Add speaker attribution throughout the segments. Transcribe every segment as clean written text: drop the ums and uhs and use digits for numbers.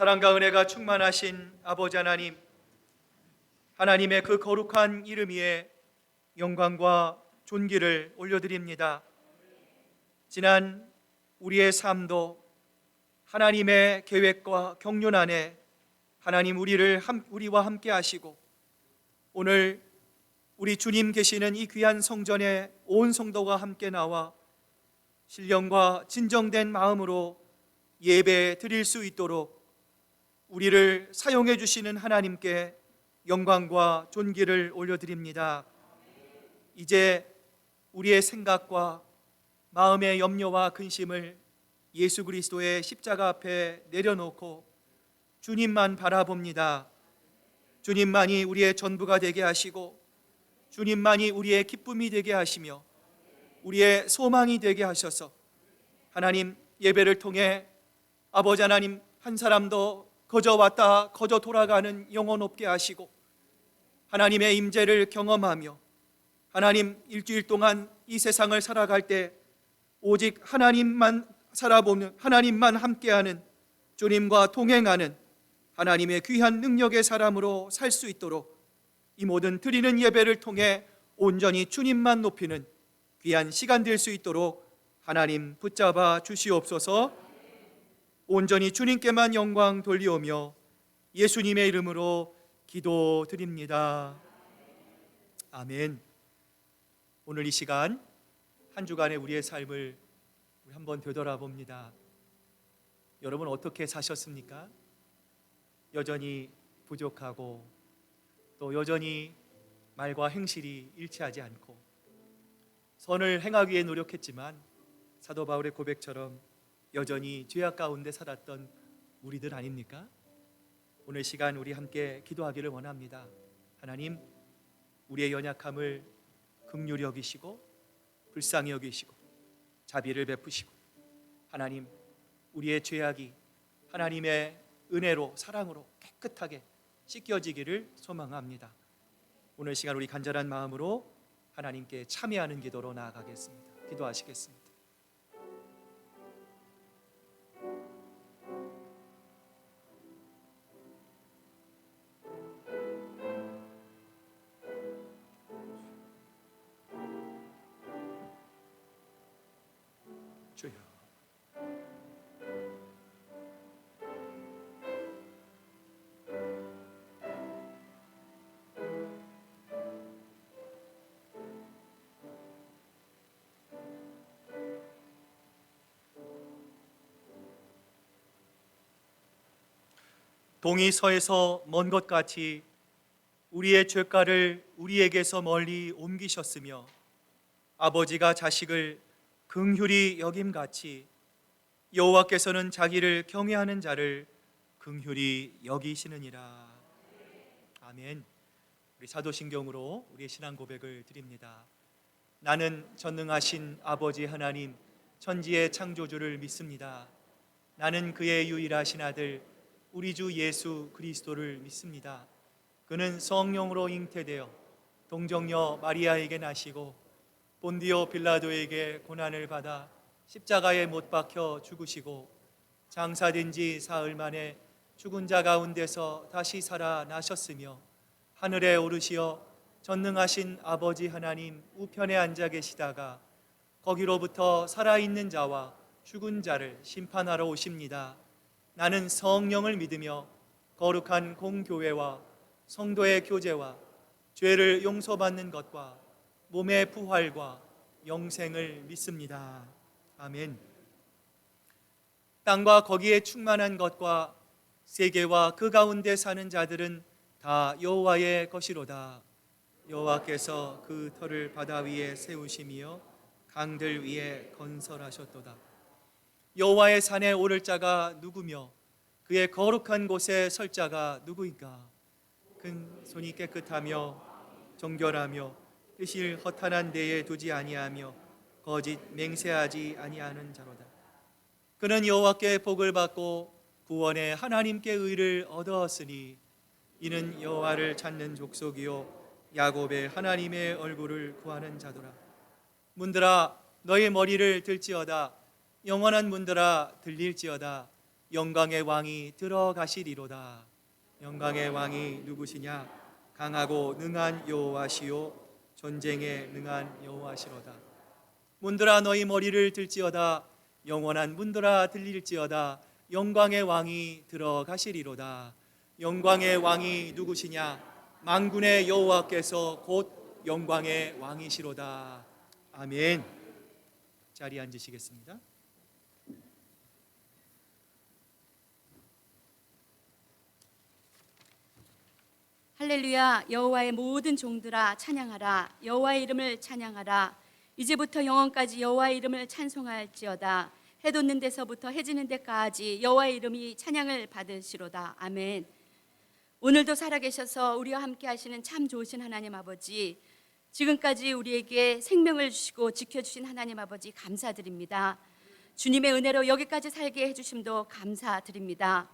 Speaker 1: 사랑과 은혜가 충만하신 아버지 하나님, 하나님의 그 거룩한 이름 위에 영광과 존귀를 올려드립니다. 지난 우리의 삶도 하나님의 계획과 경륜 안에 하나님 우리와 함께 하시고, 오늘 우리 주님 계시는 이 귀한 성전에 온 성도가 함께 나와 신령과 진정된 마음으로 예배 드릴 수 있도록 우리를 사용해 주시는 하나님께 영광과 존귀를 올려드립니다. 이제 우리의 생각과 마음의 염려와 근심을 예수 그리스도의 십자가 앞에 내려놓고 주님만 바라봅니다. 주님만이 우리의 전부가 되게 하시고, 주님만이 우리의 기쁨이 되게 하시며 우리의 소망이 되게 하셔서 하나님, 예배를 통해 아버지 하나님, 한 사람도 거저 왔다 거저 돌아가는 영혼 없게 하시고, 하나님의 임재를 경험하며 하나님, 일주일 동안 이 세상을 살아갈 때 오직 하나님만 살아보는, 하나님만 함께하는, 주님과 동행하는 하나님의 귀한 능력의 사람으로 살 수 있도록 이 모든 드리는 예배를 통해 온전히 주님만 높이는 귀한 시간 될 수 있도록 하나님 붙잡아 주시옵소서. 온전히 주님께만 영광 돌리오며 예수님의 이름으로 기도드립니다. 아멘. 오늘 이 시간 한 주간의 우리의 삶을 우리 한번 되돌아봅니다. 여러분, 어떻게 사셨습니까? 여전히 부족하고 또 여전히 말과 행실이 일치하지 않고 선을 행하기 위해 노력했지만 사도 바울의 고백처럼 여전히 죄악 가운데 살았던 우리들 아닙니까? 오늘 시간 우리 함께 기도하기를 원합니다. 하나님, 우리의 연약함을 긍휼히 여기시고 불쌍히 여기시고 자비를 베푸시고, 하나님, 우리의 죄악이 하나님의 은혜로 사랑으로 깨끗하게 씻겨지기를 소망합니다. 오늘 시간 우리 간절한 마음으로 하나님께 참여하는 기도로 나아가겠습니다. 기도하시겠습니다. 주여, 동이 서에서 먼 것 같이 우리의 죄가를 우리에게서 멀리 옮기셨으며, 아버지가 자식을 긍휼히 여김같이 여호와께서는 자기를 경외하는 자를 긍휼히 여기시느니라. 아멘. 우리 사도신경으로 우리의 신앙 고백을 드립니다. 나는 전능하신 아버지 하나님, 천지의 창조주를 믿습니다. 나는 그의 유일하신 아들 우리 주 예수 그리스도를 믿습니다. 그는 성령으로 잉태되어 동정녀 마리아에게 나시고 본디오 빌라도에게 고난을 받아 십자가에 못 박혀 죽으시고 장사된 지 사흘 만에 죽은 자 가운데서 다시 살아나셨으며 하늘에 오르시어 전능하신 아버지 하나님 우편에 앉아 계시다가 거기로부터 살아있는 자와 죽은 자를 심판하러 오십니다. 나는 성령을 믿으며 거룩한 공교회와 성도의 교제와 죄를 용서받는 것과 몸의 부활과 영생을 믿습니다. 아멘. 땅과 거기에 충만한 것과 세계와 그 가운데 사는 자들은 다 여호와의 것이로다. 여호와께서 그 터를 바다 위에 세우시며 강들 위에 건설하셨도다. 여호와의 산에 오를 자가 누구며 그의 거룩한 곳에 설 자가 누구인가? 큰 손이 깨끗하며 정결하며 뜻을 허탄한 데에 두지 아니하며 거짓 맹세하지 아니하는 자로다. 그는 여호와께 복을 받고 구원의 하나님께 의를 얻었으니 이는 여호와를 찾는 족속이요 야곱의 하나님의 얼굴을 구하는 자도라. 문들아 너의 머리를 들지어다. 영원한 문들아 들릴지어다. 영광의 왕이 들어가시리로다. 영광의 왕이 누구시냐? 강하고 능한 여호와시요 전쟁에 능한 여호와시로다. 문들아 너희 머리를 들지어다. 영원한 문들아 들릴지어다. 영광의 왕이 들어가시리로다. 영광의 왕이 누구시냐? 만군의 여호와께서 곧 영광의 왕이시로다. 아멘. 자리에 앉으시겠습니다.
Speaker 2: 할렐루야. 여호와의 모든 종들아 찬양하라. 여호와의 이름을 찬양하라. 이제부터 영원까지 여호와의 이름을 찬송할지어다. 해 돋는 데서부터 해 지는 데까지 여호와의 이름이 찬양을 받으시로다. 아멘. 오늘도 살아계셔서 우리와 함께 하시는 참 좋으신 하나님 아버지, 지금까지 우리에게 생명을 주시고 지켜주신 하나님 아버지 감사드립니다. 주님의 은혜로 여기까지 살게 해주심도 감사드립니다.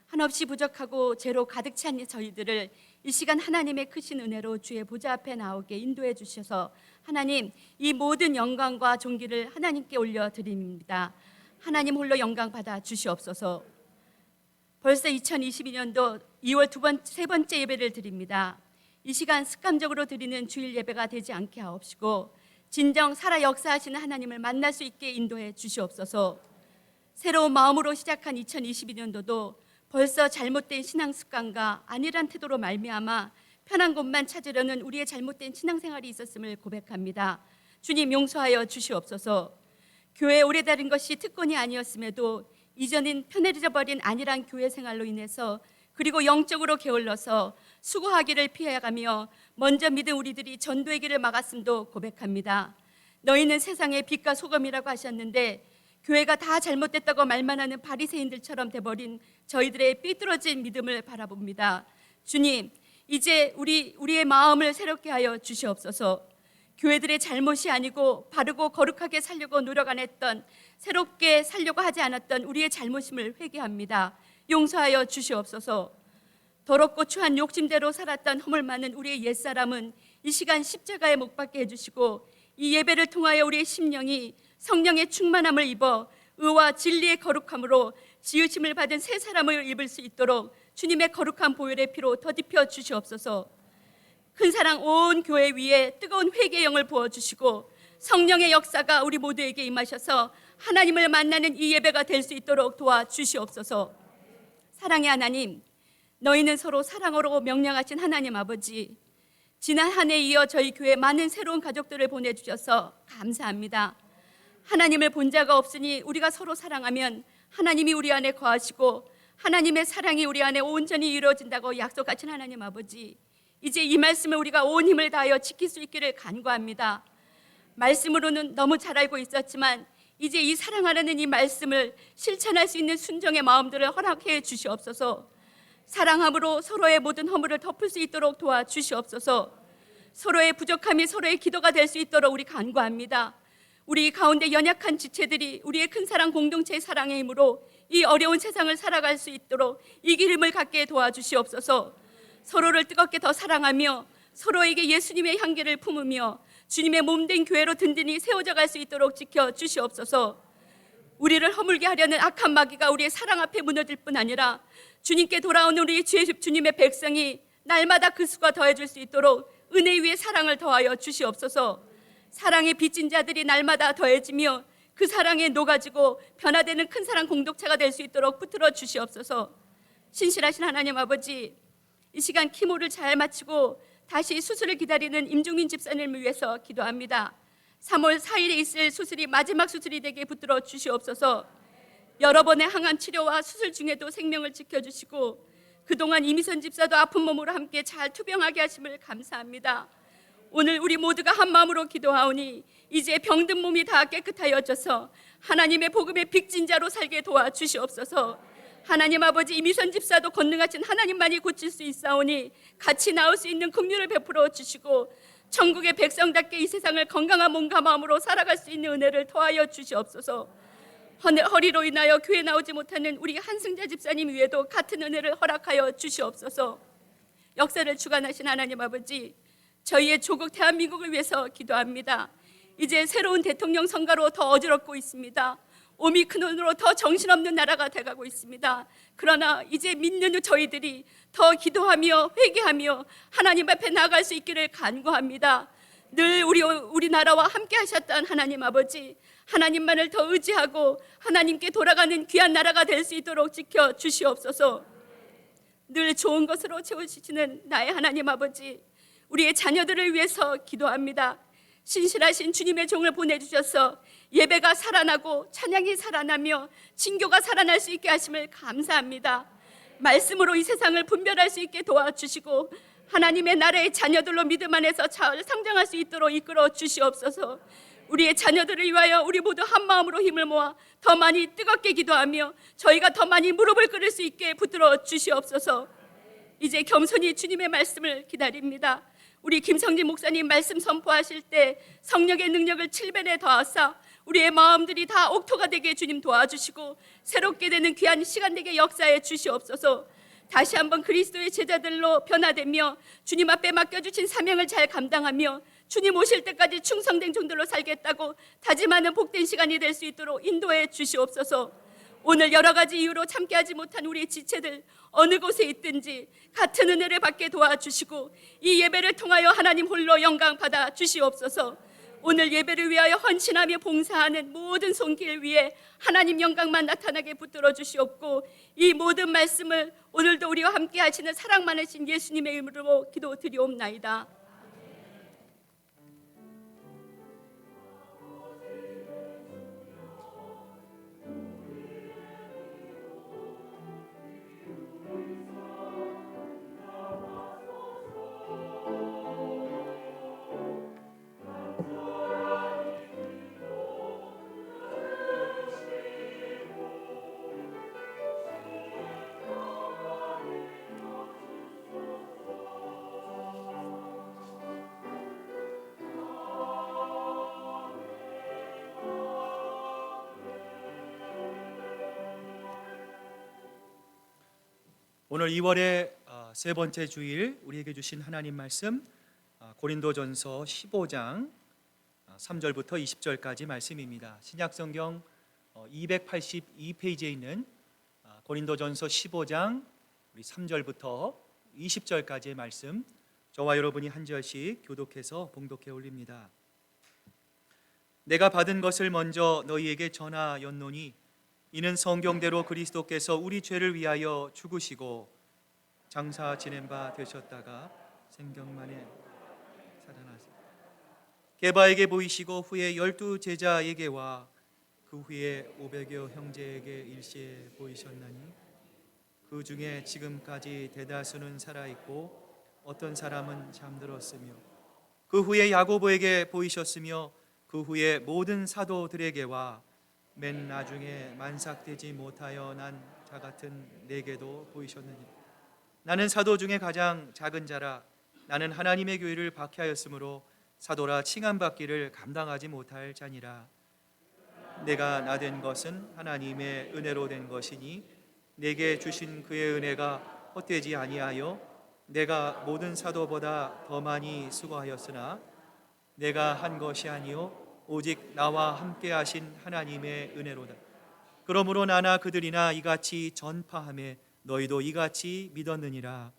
Speaker 2: 한없이 부족하고 죄로 가득 찬 저희들을 이 시간 하나님의 크신 은혜로 주의 보좌 앞에 나오게 인도해 주셔서 하나님, 이 모든 영광과 존귀를 하나님께 올려드립니다. 하나님 홀로 영광 받아 주시옵소서. 벌써 2022년도 2월 세 번째 예배를 드립니다. 이 시간 습관적으로 드리는 주일 예배가 되지 않게 하옵시고 진정 살아 역사하시는 하나님을 만날 수 있게 인도해 주시옵소서. 새로운 마음으로 시작한 2022년도도 벌써 잘못된 신앙 습관과 안일한 태도로 말미암아 편한 곳만 찾으려는 우리의 잘못된 신앙생활이 있었음을 고백합니다. 주님 용서하여 주시옵소서. 교회에 오래 다닌 것이 특권이 아니었음에도 이전엔 편해져버린 안일한 교회 생활로 인해서 그리고 영적으로 게을러서 수고하기를 피해가며 먼저 믿은 우리들이 전도의 길을 막았음도 고백합니다. 너희는 세상의 빛과 소금이라고 하셨는데 교회가 다 잘못됐다고 말만 하는 바리새인들처럼 돼버린 저희들의 삐뚤어진 믿음을 바라봅니다. 주님, 이제 우리의 마음을 새롭게 하여 주시옵소서. 교회들의 잘못이 아니고 바르고 거룩하게 살려고 노력 안 했던, 새롭게 살려고 하지 않았던 우리의 잘못임을 회개합니다. 용서하여 주시옵소서. 더럽고 추한 욕심대로 살았던 허물 많은 우리의 옛사람은 이 시간 십자가에 못 박게 해주시고 이 예배를 통하여 우리의 심령이 성령의 충만함을 입어 의와 진리의 거룩함으로 지으심을 받은 새 사람을 입을 수 있도록 주님의 거룩한 보혈의 피로 더딥혀 주시옵소서. 큰 사랑 온 교회 위에 뜨거운 회개의 영을 부어주시고 성령의 역사가 우리 모두에게 임하셔서 하나님을 만나는 이 예배가 될 수 있도록 도와주시옵소서. 사랑의 하나님, 너희는 서로 사랑으로 명령하신 하나님 아버지, 지난 한 해에 이어 저희 교회에 많은 새로운 가족들을 보내주셔서 감사합니다. 하나님을 본 자가 없으니 우리가 서로 사랑하면 하나님이 우리 안에 거하시고 하나님의 사랑이 우리 안에 온전히 이루어진다고 약속하신 하나님 아버지, 이제 이 말씀을 우리가 온 힘을 다하여 지킬 수 있기를 간구합니다. 말씀으로는 너무 잘 알고 있었지만 이제 이 사랑하라는 이 말씀을 실천할 수 있는 순종의 마음들을 허락해 주시옵소서. 사랑함으로 서로의 모든 허물을 덮을 수 있도록 도와주시옵소서. 서로의 부족함이 서로의 기도가 될 수 있도록 우리 간구합니다. 우리 가운데 연약한 지체들이 우리의 큰 사랑 공동체의 사랑의 힘으로 이 어려운 세상을 살아갈 수 있도록 이 기름을 갖게 도와주시옵소서. 서로를 뜨겁게 더 사랑하며 서로에게 예수님의 향기를 품으며 주님의 몸된 교회로 든든히 세워져 갈 수 있도록 지켜주시옵소서. 우리를 허물게 하려는 악한 마귀가 우리의 사랑 앞에 무너질 뿐 아니라 주님께 돌아오는 우리 주님의 백성이 날마다 그 수가 더해질 수 있도록 은혜 위에 사랑을 더하여 주시옵소서. 사랑에 빚진 자들이 날마다 더해지며 그 사랑에 녹아지고 변화되는 큰 사랑 공동체가 될 수 있도록 붙들어 주시옵소서. 신실하신 하나님 아버지, 이 시간 키모를 잘 마치고 다시 수술을 기다리는 임종민 집사님을 위해서 기도합니다. 3월 4일에 있을 수술이 마지막 수술이 되게 붙들어 주시옵소서. 여러 번의 항암 치료와 수술 중에도 생명을 지켜주시고 그동안 이미선 집사도 아픈 몸으로 함께 잘 투병하게 하심을 감사합니다. 오늘 우리 모두가 한 마음으로 기도하오니 이제 병든 몸이 다 깨끗하여져서 하나님의 복음의 빅진자로 살게 도와주시옵소서. 하나님 아버지, 이미선 집사도 권능하신 하나님만이 고칠 수 있사오니 같이 나올 수 있는 긍휼을 베풀어 주시고 천국의 백성답게 이 세상을 건강한 몸과 마음으로 살아갈 수 있는 은혜를 더하여 주시옵소서. 허리로 인하여 교회 나오지 못하는 우리 한승자 집사님 위에도 같은 은혜를 허락하여 주시옵소서. 역사를 주관하신 하나님 아버지, 저희의 조국 대한민국을 위해서 기도합니다. 이제 새로운 대통령 선거로 더 어지럽고 있습니다. 오미크론으로 더 정신없는 나라가 돼가고 있습니다. 그러나 이제 믿는 저희들이 더 기도하며 회개하며 하나님 앞에 나아갈 수 있기를 간구합니다. 늘 우리나라와 함께 하셨던 하나님 아버지, 하나님만을 더 의지하고 하나님께 돌아가는 귀한 나라가 될 수 있도록 지켜 주시옵소서. 늘 좋은 것으로 채워주시는 나의 하나님 아버지, 우리의 자녀들을 위해서 기도합니다. 신실하신 주님의 종을 보내주셔서 예배가 살아나고 찬양이 살아나며 진교가 살아날 수 있게 하심을 감사합니다. 말씀으로 이 세상을 분별할 수 있게 도와주시고 하나님의 나라의 자녀들로 믿음 안에서 잘 성장할 수 있도록 이끌어 주시옵소서. 우리의 자녀들을 위하여 우리 모두 한 마음으로 힘을 모아 더 많이 뜨겁게 기도하며 저희가 더 많이 무릎을 꿇을 수 있게 붙들어 주시옵소서. 이제 겸손히 주님의 말씀을 기다립니다. 우리 김성진 목사님 말씀 선포하실 때 성령의 능력을 7배에 더하사 우리의 마음들이 다 옥토가 되게 주님 도와주시고 새롭게 되는 귀한 시간 되게 역사해 주시옵소서. 다시 한번 그리스도의 제자들로 변화되며 주님 앞에 맡겨주신 사명을 잘 감당하며 주님 오실 때까지 충성된 종들로 살겠다고 다짐하는 복된 시간이 될 수 있도록 인도해 주시옵소서. 오늘 여러 가지 이유로 참게하지 못한 우리 지체들 어느 곳에 있든지 같은 은혜를 받게 도와주시고 이 예배를 통하여 하나님 홀로 영광 받아 주시옵소서. 오늘 예배를 위하여 헌신하며 봉사하는 모든 손길 위에 하나님 영광만 나타나게 붙들어 주시옵고 이 모든 말씀을 오늘도 우리와 함께 하시는 사랑 많으신 예수님의 이름으로 기도드리옵나이다.
Speaker 1: 오늘 2월의 세 번째 주일 우리에게 주신 하나님 말씀 고린도전서 15장 3절부터 20절까지 말씀입니다. 신약성경 282페이지에 있는 고린도전서 15장 3절부터 20절까지의 말씀, 저와 여러분이 한 절씩 교독해서 봉독해 올립니다. 내가 받은 것을 먼저 너희에게 전하였노니 이는 성경대로 그리스도께서 우리 죄를 위하여 죽으시고 장사 지낸 바 되셨다가 생경만에 살아나시고 게바에게 보이시고 후에 12 제자에게와 그 후에 500여 형제에게 일시에 보이셨나니 그 중에 지금까지 대다수는 살아있고 어떤 사람은 잠들었으며 그 후에 야고보에게 보이셨으며 그 후에 모든 사도들에게와 맨 나중에 만삭되지 못하여 난 자 같은 내게도 보이셨느니 나는 사도 중에 가장 작은 자라. 나는 하나님의 교회를 박해하였으므로 사도라 칭함받기를 감당하지 못할 자니라. 내가 나된 것은 하나님의 은혜로 된 것이니 내게 주신 그의 은혜가 헛되지 아니하여 내가 모든 사도보다 더 많이 수고하였으나 내가 한 것이 아니요 오직 나와 함께 하신 하나님의 은혜로다. 그러므로 나나 그들이나 이같이 전파하며 너희도 이같이 믿었느니라.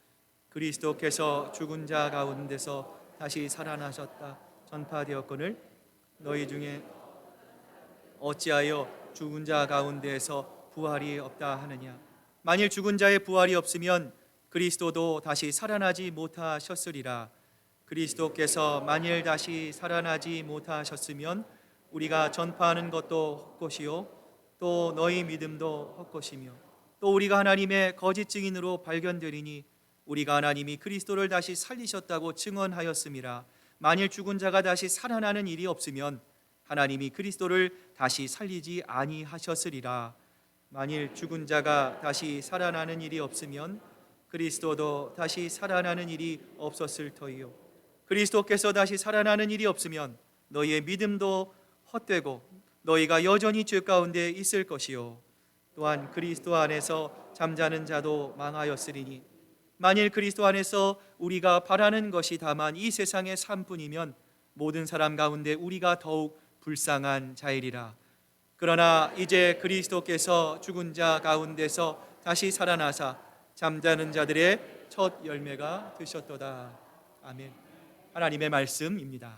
Speaker 1: 그리스도께서 죽은 자 가운데서 다시 살아나셨다 전파되었거늘 너희 중에 어찌하여 죽은 자 가운데에서 부활이 없다 하느냐. 만일 죽은 자의 부활이 없으면 그리스도도 다시 살아나지 못하셨으리라. 그리스도께서 만일 다시 살아나지 못하셨으면 우리가 전파하는 것도 헛것이요 또 너희 믿음도 헛것이며 또 우리가 하나님의 거짓 증인으로 발견되리니 우리가 하나님이 그리스도를 다시 살리셨다고 증언하였음이라. 만일 죽은 자가 다시 살아나는 일이 없으면 하나님이 그리스도를 다시 살리지 아니하셨으리라. 만일 죽은 자가 다시 살아나는 일이 없으면 그리스도도 다시 살아나는 일이 없었을 터이요 그리스도께서 다시 살아나는 일이 없으면 너희의 믿음도 헛되고 너희가 여전히 죄 가운데 있을 것이요 또한 그리스도 안에서 잠자는 자도 망하였으리니 만일 그리스도 안에서 우리가 바라는 것이 다만 이 세상의 삶뿐이면 모든 사람 가운데 우리가 더욱 불쌍한 자이리라. 그러나 이제 그리스도께서 죽은 자 가운데서 다시 살아나사 잠자는 자들의 첫 열매가 되셨도다. 아멘. 하나님의 말씀입니다.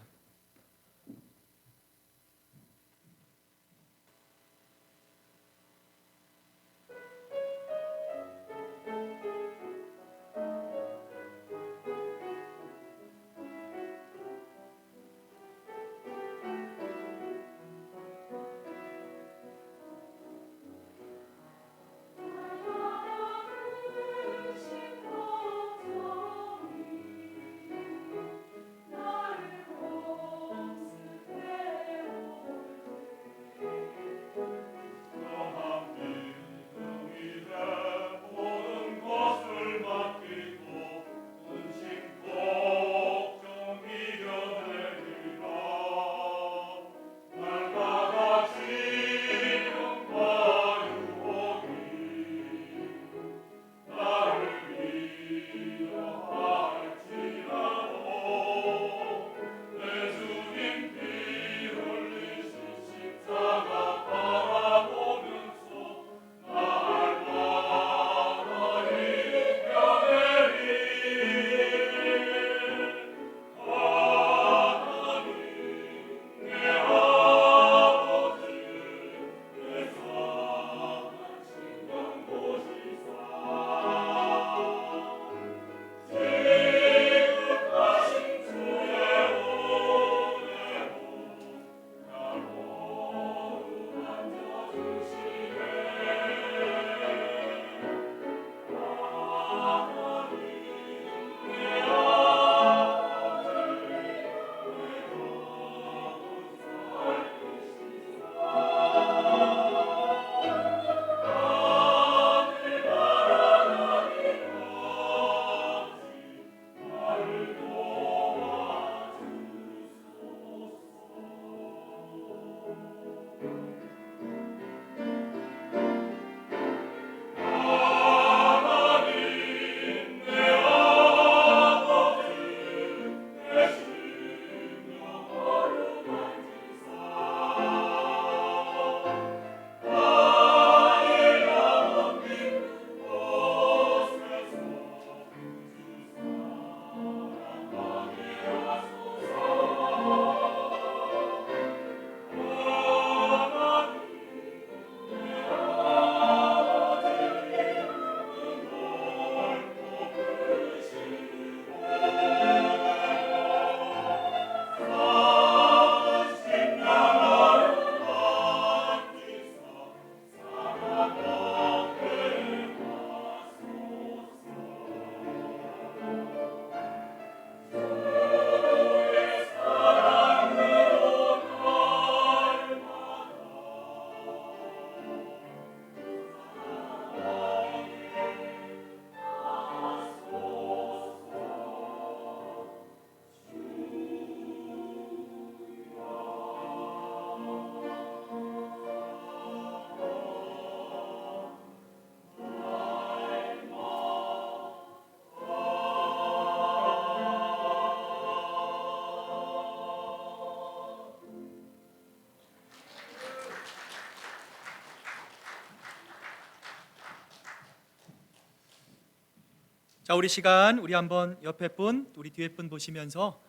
Speaker 1: 자, 우리 시간 우리 한번 옆에 분, 우리 뒤에 분 보시면서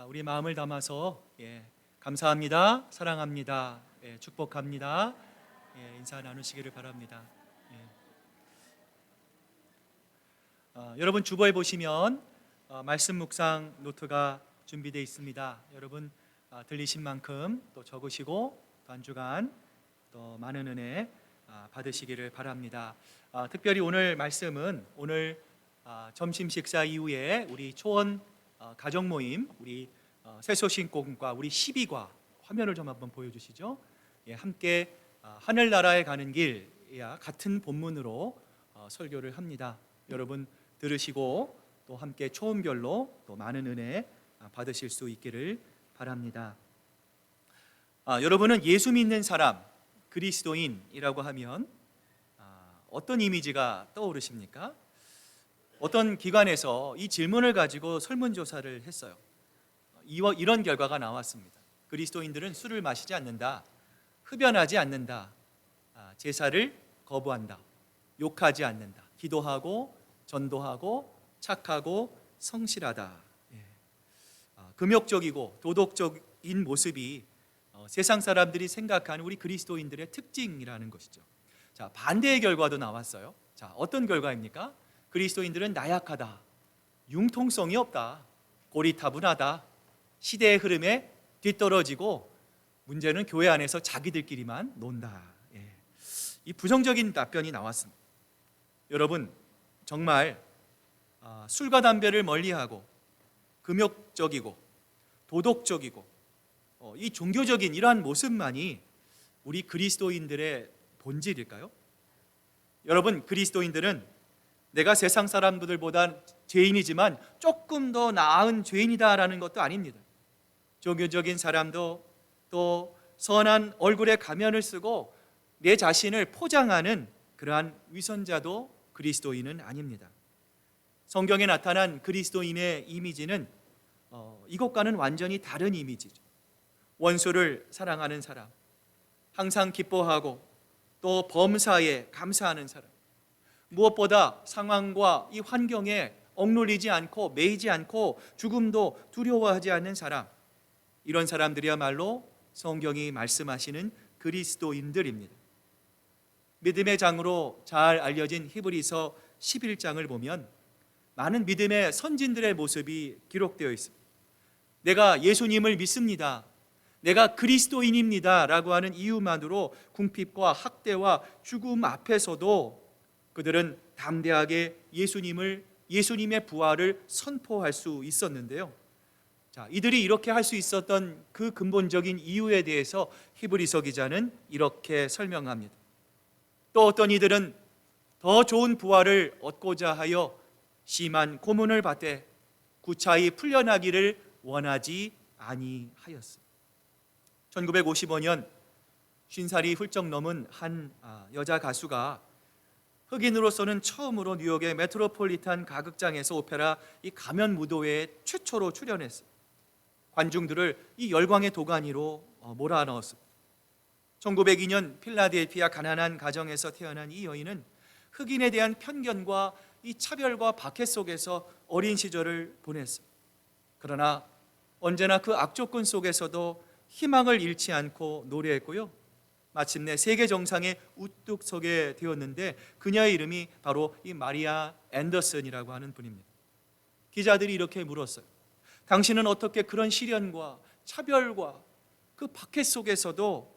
Speaker 1: 우리 마음을 담아서 감사합니다, 사랑합니다, 축복합니다, 인사 나누시기를 바랍니다. 여러분 주보에 보시면 말씀 묵상 노트가 준비되어 있습니다. 여러분 들리신 만큼 또 적으시고 또 한 주간 또 많은 은혜 받으시기를 바랍니다. 특별히 오늘 말씀은 오늘 점심 식사 이후에 우리 초원 가정 모임 우리 새소신공과 우리 12과 화면을 좀 한번 보여주시죠. 함께 하늘나라에 가는 길이야 같은 본문으로 설교를 합니다. 여러분 들으시고 또 함께 초원별로 또 많은 은혜 받으실 수 있기를 바랍니다. 여러분은 예수 믿는 사람, 그리스도인이라고 하면 어떤 이미지가 떠오르십니까? 어떤 기관에서 이 질문을 가지고 설문조사를 했어요. 이런 결과가 나왔습니다. 그리스도인들은 술을 마시지 않는다. 흡연하지 않는다. 제사를 거부한다. 욕하지 않는다. 기도하고 전도하고 착하고 성실하다. 금욕적이고 도덕적인 모습이 세상 사람들이 생각하는 우리 그리스도인들의 특징이라는 것이죠. 자, 반대의 결과도 나왔어요. 자, 어떤 결과입니까? 그리스도인들은 나약하다. 융통성이 없다. 고리타분하다. 시대의 흐름에 뒤떨어지고 문제는 교회 안에서 자기들끼리만 논다. 이 부정적인 답변이 나왔습니다. 여러분, 정말 술과 담배를 멀리하고 금욕적이고 도덕적이고 이 종교적인 이러한 모습만이 우리 그리스도인들의 본질일까요? 여러분, 그리스도인들은 내가 세상 사람들보다 죄인이지만 조금 더 나은 죄인이다라는 것도 아닙니다. 종교적인 사람도 또 선한 얼굴에 가면을 쓰고 내 자신을 포장하는 그러한 위선자도 그리스도인은 아닙니다. 성경에 나타난 그리스도인의 이미지는 이것과는 완전히 다른 이미지죠. 원수를 사랑하는 사람, 항상 기뻐하고 또 범사에 감사하는 사람, 무엇보다 상황과 이 환경에 억눌리지 않고 매이지 않고 죽음도 두려워하지 않는 사람, 이런 사람들이야말로 성경이 말씀하시는 그리스도인들입니다. 믿음의 장으로 잘 알려진 히브리서 11장을 보면 많은 믿음의 선진들의 모습이 기록되어 있습니다. 내가 예수님을 믿습니다, 내가 그리스도인입니다 라고 하는 이유만으로 궁핍과 학대와 죽음 앞에서도 그들은 담대하게 예수님의 부활을 선포할 수 있었는데요. 자, 이들이 이렇게 할 수 있었던 그 근본적인 이유에 대해서 히브리서 기자는 이렇게 설명합니다. 또 어떤 이들은 더 좋은 부활을 얻고자 하여 심한 고문을 받되 구차히 풀려나기를 원하지 아니하였습니다. 1955년 50살이 훌쩍 넘은 한 여자 가수가 흑인으로서는 처음으로 뉴욕의 메트로폴리탄 가극장에서 오페라 이 가면 무도회에 최초로 출연했습니다. 관중들을 이 열광의 도가니로 몰아넣었습니다. 1902년 필라델피아 가난한 가정에서 태어난 이 여인은 흑인에 대한 편견과 이 차별과 박해 속에서 어린 시절을 보냈습니다. 그러나 언제나 그 악조건 속에서도 희망을 잃지 않고 노래했고요. 마침내 세계 정상에 우뚝 서게 되었는데 그녀의 이름이 바로 이 마리아 앤더슨이라고 하는 분입니다. 기자들이 이렇게 물었어요. 당신은 어떻게 그런 시련과 차별과 그 박해 속에서도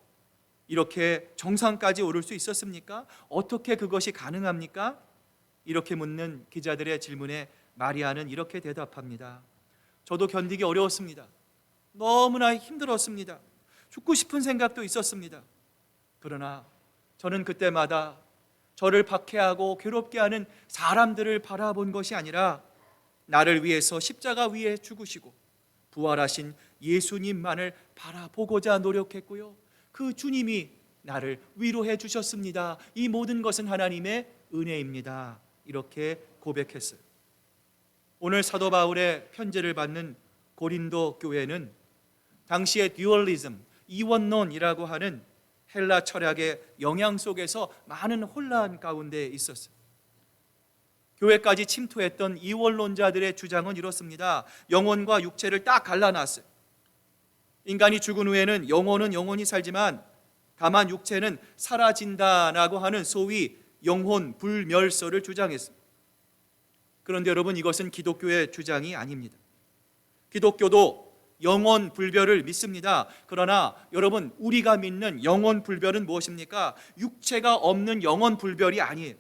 Speaker 1: 이렇게 정상까지 오를 수 있었습니까? 어떻게 그것이 가능합니까? 이렇게 묻는 기자들의 질문에 마리아는 이렇게 대답합니다. 저도 견디기 어려웠습니다. 너무나 힘들었습니다. 죽고 싶은 생각도 있었습니다. 그러나 저는 그때마다 저를 박해하고 괴롭게 하는 사람들을 바라본 것이 아니라 나를 위해서 십자가 위에 죽으시고 부활하신 예수님만을 바라보고자 노력했고요. 그 주님이 나를 위로해 주셨습니다. 이 모든 것은 하나님의 은혜입니다. 이렇게 고백했어요. 오늘 사도 바울의 편지를 받는 고린도 교회는 당시의 듀얼리즘, 이원론이라고 하는 헬라 철학의 영향 속에서 많은 혼란 가운데 있었어요. 교회까지 침투했던 이원론자들의 주장은 이렇습니다. 영혼과 육체를 딱 갈라놨어요. 인간이 죽은 후에는 영혼은 영원히 살지만 다만 육체는 사라진다라고 하는 소위 영혼 불멸설을 주장했습니다. 그런데 여러분, 이것은 기독교의 주장이 아닙니다. 기독교도 영혼 불멸을 믿습니다. 그러나 여러분, 우리가 믿는 영혼 불멸은 무엇입니까? 육체가 없는 영혼 불멸이 아니에요.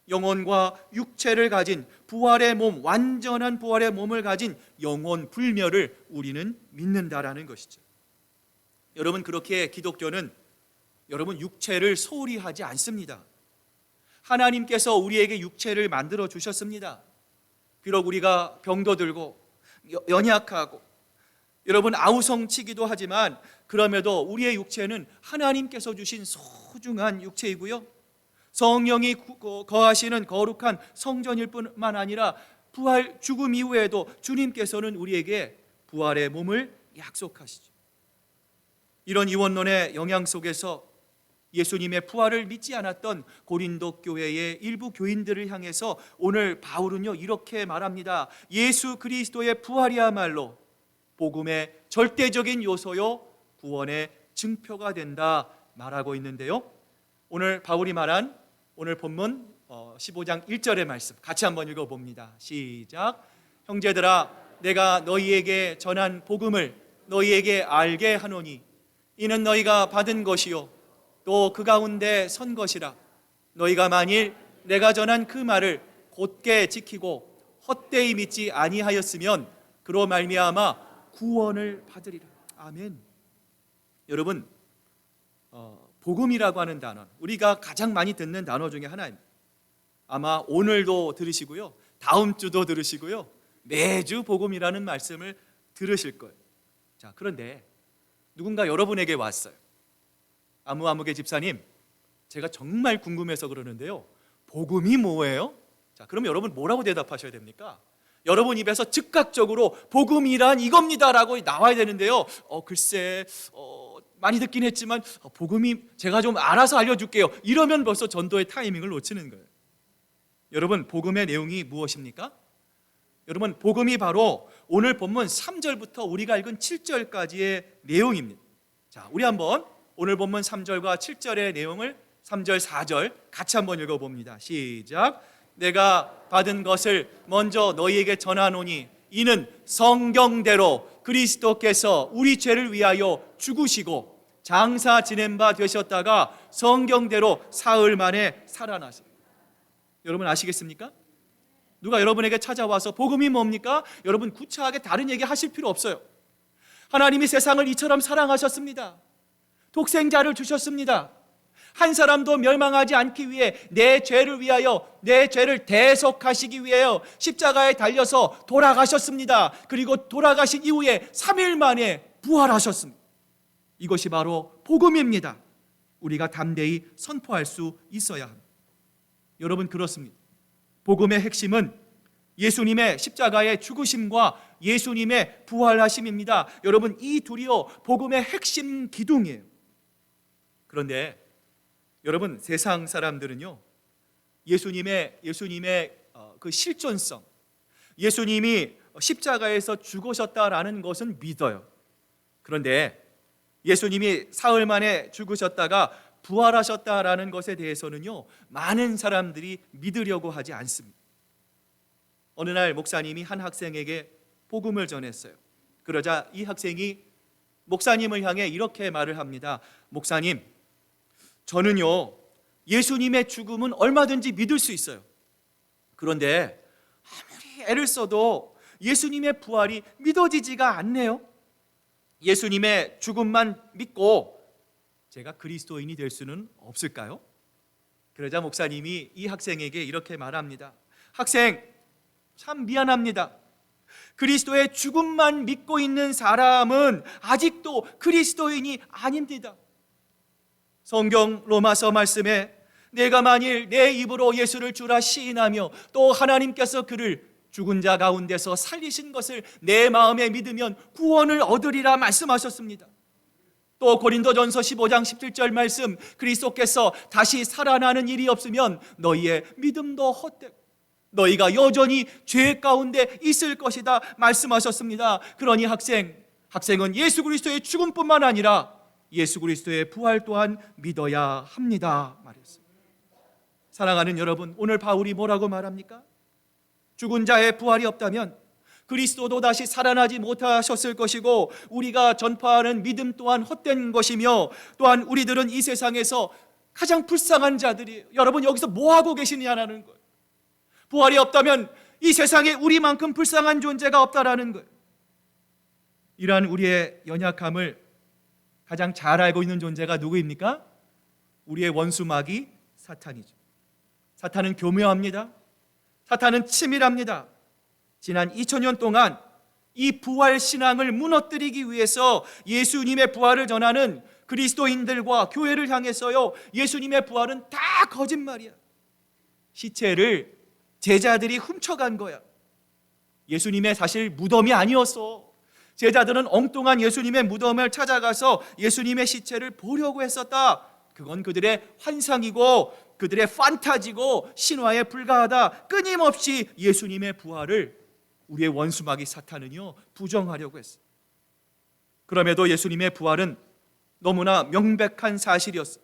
Speaker 1: 영혼과 육체를 가진 부활의 몸, 완전한 부활의 몸을 가진 영혼 불멸을 우리는 믿는다라는 것이죠. 여러분, 그렇게 기독교는 여러분 육체를 소홀히 하지 않습니다. 하나님께서 우리에게 육체를 만들어 주셨습니다. 비록 우리가 병도 들고 연약하고 여러분 아우성치기도 하지만 그럼에도 우리의 육체는 하나님께서 주신 소중한 육체이고요. 성령이 거하시는 거룩한 성전일 뿐만 아니라 부활 죽음 이후에도 주님께서는 우리에게 부활의 몸을 약속하시죠. 이런 이원론의 영향 속에서 예수님의 부활을 믿지 않았던 고린도 교회의 일부 교인들을 향해서 오늘 바울은요 이렇게 말합니다. 예수 그리스도의 부활이야말로 복음의 절대적인 요소요 구원의 증표가 된다 말하고 있는데요. 오늘 바울이 말한 오늘 본문 15장 1절의 말씀 같이 한번 읽어봅니다. 시작. 형제들아 내가 너희에게 전한 복음을 너희에게 알게 하노니 이는 너희가 받은 것이요 또 그 가운데 선 것이라. 너희가 만일 내가 전한 그 말을 곧게 지키고 헛되이 믿지 아니하였으면 그로 말미암아 구원을 받으리라. 아멘. 여러분 복음이라고 하는 단어 우리가 가장 많이 듣는 단어 중에 하나입니다. 아마 오늘도 들으시고요 다음 주도 들으시고요 매주 복음이라는 말씀을 들으실 거예요. 자, 그런데 누군가 여러분에게 왔어요. 아무개 집사님, 제가 정말 궁금해서 그러는데요 복음이 뭐예요? 자, 그럼 여러분 뭐라고 대답하셔야 됩니까? 여러분 입에서 즉각적으로 복음이란 이겁니다라고 나와야 되는데요 글쎄 많이 듣긴 했지만 복음이 제가 좀 알아서 알려줄게요 이러면 벌써 전도의 타이밍을 놓치는 거예요. 여러분 복음의 내용이 무엇입니까? 여러분 복음이 바로 오늘 본문 3절부터 우리가 읽은 7절까지의 내용입니다. 자, 우리 한번 오늘 본문 3절과 7절의 내용을 3절 4절 같이 한번 읽어봅니다. 시작. 내가 받은 것을 먼저 너희에게 전하노니 이는 성경대로 그리스도께서 우리 죄를 위하여 죽으시고 장사 지낸 바 되셨다가 성경대로 사흘 만에 살아나시고. 여러분 아시겠습니까? 누가 여러분에게 찾아와서 복음이 뭡니까? 여러분 구차하게 다른 얘기 하실 필요 없어요. 하나님이 세상을 이처럼 사랑하셨습니다. 독생자를 주셨습니다. 한 사람도 멸망하지 않기 위해 내 죄를 위하여 내 죄를 대속하시기 위하여 십자가에 달려서 돌아가셨습니다. 그리고 돌아가신 이후에 3일 만에 부활하셨습니다. 이것이 바로 복음입니다. 우리가 담대히 선포할 수 있어야 합니다. 여러분 그렇습니다. 복음의 핵심은 예수님의 십자가의 죽으심과 예수님의 부활하심입니다. 여러분 이 둘이요 복음의 핵심 기둥이에요. 그런데 여러분 세상 사람들은요 예수님의 그 실존성, 예수님이 십자가에서 죽으셨다라는 것은 믿어요. 그런데 예수님이 사흘 만에 죽으셨다가 부활하셨다라는 것에 대해서는요 많은 사람들이 믿으려고 하지 않습니다. 어느 날 목사님이 한 학생에게 복음을 전했어요. 그러자 이 학생이 목사님을 향해 이렇게 말을 합니다. 목사님, 저는요 예수님의 죽음은 얼마든지 믿을 수 있어요. 그런데 아무리 애를 써도 예수님의 부활이 믿어지지가 않네요. 예수님의 죽음만 믿고 제가 그리스도인이 될 수는 없을까요? 그러자 목사님이 이 학생에게 이렇게 말합니다. 학생, 참 미안합니다. 그리스도의 죽음만 믿고 있는 사람은 아직도 그리스도인이 아닙니다. 성경 로마서 말씀에 내가 만일 내 입으로 예수를 주라 시인하며 또 하나님께서 그를 죽은 자 가운데서 살리신 것을 내 마음에 믿으면 구원을 얻으리라 말씀하셨습니다. 또 고린도전서 15장 17절 말씀, 그리스도께서 다시 살아나는 일이 없으면 너희의 믿음도 헛되고 너희가 여전히 죄 가운데 있을 것이다 말씀하셨습니다. 그러니 학생은 예수 그리스도의 죽음뿐만 아니라 예수 그리스도의 부활 또한 믿어야 합니다 말했습니다. 사랑하는 여러분, 오늘 바울이 뭐라고 말합니까? 죽은 자의 부활이 없다면 그리스도도 다시 살아나지 못하셨을 것이고 우리가 전파하는 믿음 또한 헛된 것이며 또한 우리들은 이 세상에서 가장 불쌍한 자들이에요. 여러분 여기서 뭐하고 계시냐라는 거예요. 부활이 없다면 이 세상에 우리만큼 불쌍한 존재가 없다라는 거예요. 이러한 우리의 연약함을 가장 잘 알고 있는 존재가 누구입니까? 우리의 원수 마귀 사탄이죠. 사탄은 교묘합니다. 사탄은 치밀합니다. 지난 2000년 동안 이 부활 신앙을 무너뜨리기 위해서 예수님의 부활을 전하는 그리스도인들과 교회를 향해서요 예수님의 부활은 다 거짓말이야. 시체를 제자들이 훔쳐간 거야. 예수님의 사실 무덤이 아니었어. 제자들은 엉뚱한 예수님의 무덤을 찾아가서 예수님의 시체를 보려고 했었다. 그건 그들의 환상이고 그들의 판타지고 신화에 불과하다. 끊임없이 예수님의 부활을 우리의 원수마귀 사탄은요 부정하려고 했어요. 그럼에도 예수님의 부활은 너무나 명백한 사실이었어요.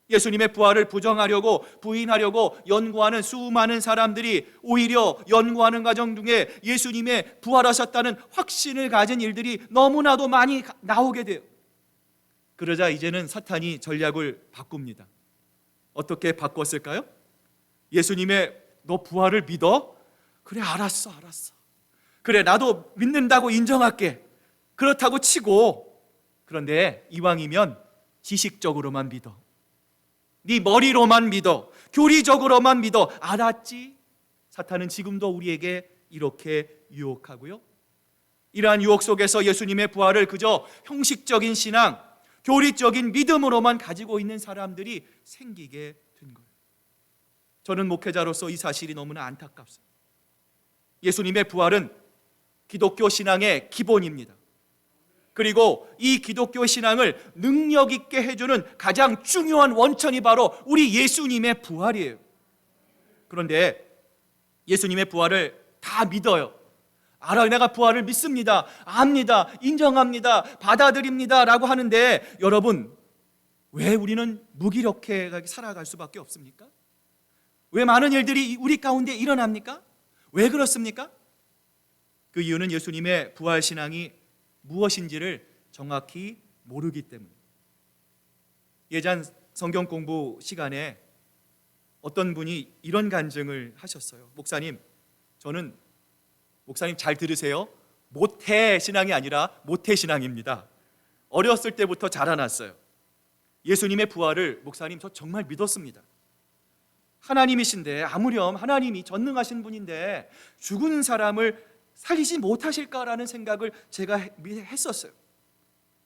Speaker 1: 예수님의 부활을 부정하려고 부인하려고 연구하는 수많은 사람들이 오히려 연구하는 과정 중에 예수님의 부활하셨다는 확신을 가진 일들이 너무나도 많이 나오게 돼요. 그러자 이제는 사탄이 전략을 바꿉니다. 어떻게 바꿨을까요? 예수님의 너 부활을 믿어? 그래 알았어. 그래 나도 믿는다고 인정할게. 그렇다고 치고 그런데 이왕이면 지식적으로만 믿어. 네 머리로만 믿어. 교리적으로만 믿어. 알았지? 사탄은 지금도 우리에게 이렇게 유혹하고요. 이러한 유혹 속에서 예수님의 부활을 그저 형식적인 신앙, 교리적인 믿음으로만 가지고 있는 사람들이 생기게 된 거예요. 저는 목회자로서 이 사실이 너무나 안타깝습니다. 예수님의 부활은 기독교 신앙의 기본입니다. 그리고 이 기독교 신앙을 능력 있게 해주는 가장 중요한 원천이 바로 우리 예수님의 부활이에요. 그런데 예수님의 부활을 다 믿어요. 알아요. 내가 부활을 믿습니다. 압니다. 인정합니다. 받아들입니다. 라고 하는데 여러분, 왜 우리는 무기력하게 살아갈 수밖에 없습니까? 왜 많은 일들이 우리 가운데 일어납니까? 왜 그렇습니까? 그 이유는 예수님의 부활 신앙이 무엇인지를 정확히 모르기 때문에. 예전 성경 공부 시간에 어떤 분이 이런 간증을 하셨어요. 목사님 잘 들으세요. 모태 신앙이 아니라 모태 신앙입니다. 어렸을 때부터 자라났어요. 예수님의 부활을 목사님 저 정말 믿었습니다. 하나님이신데 아무렴 하나님이 전능하신 분인데 죽은 사람을 살리지 못하실까라는 생각을 제가 했었어요.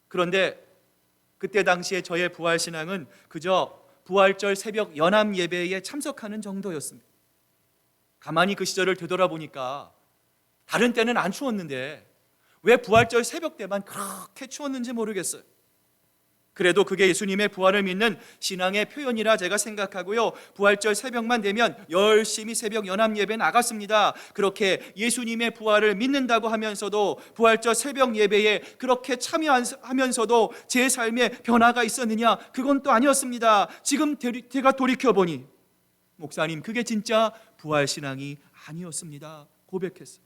Speaker 1: 그런데 그때 당시에 저의 부활 신앙은 그저 부활절 새벽 연합 예배에 참석하는 정도였습니다. 가만히 그 시절을 되돌아보니까 다른 때는 안 추웠는데 왜 부활절 새벽 때만 그렇게 추웠는지 모르겠어요. 그래도 그게 예수님의 부활을 믿는 신앙의 표현이라 제가 생각하고요. 부활절 새벽만 되면 열심히 새벽 연합 예배 나갔습니다. 그렇게 예수님의 부활을 믿는다고 하면서도 부활절 새벽 예배에 그렇게 참여하면서도 제 삶에 변화가 있었느냐? 그건 또 아니었습니다. 지금 제가 돌이켜보니 목사님 그게 진짜 부활 신앙이 아니었습니다. 고백했어요.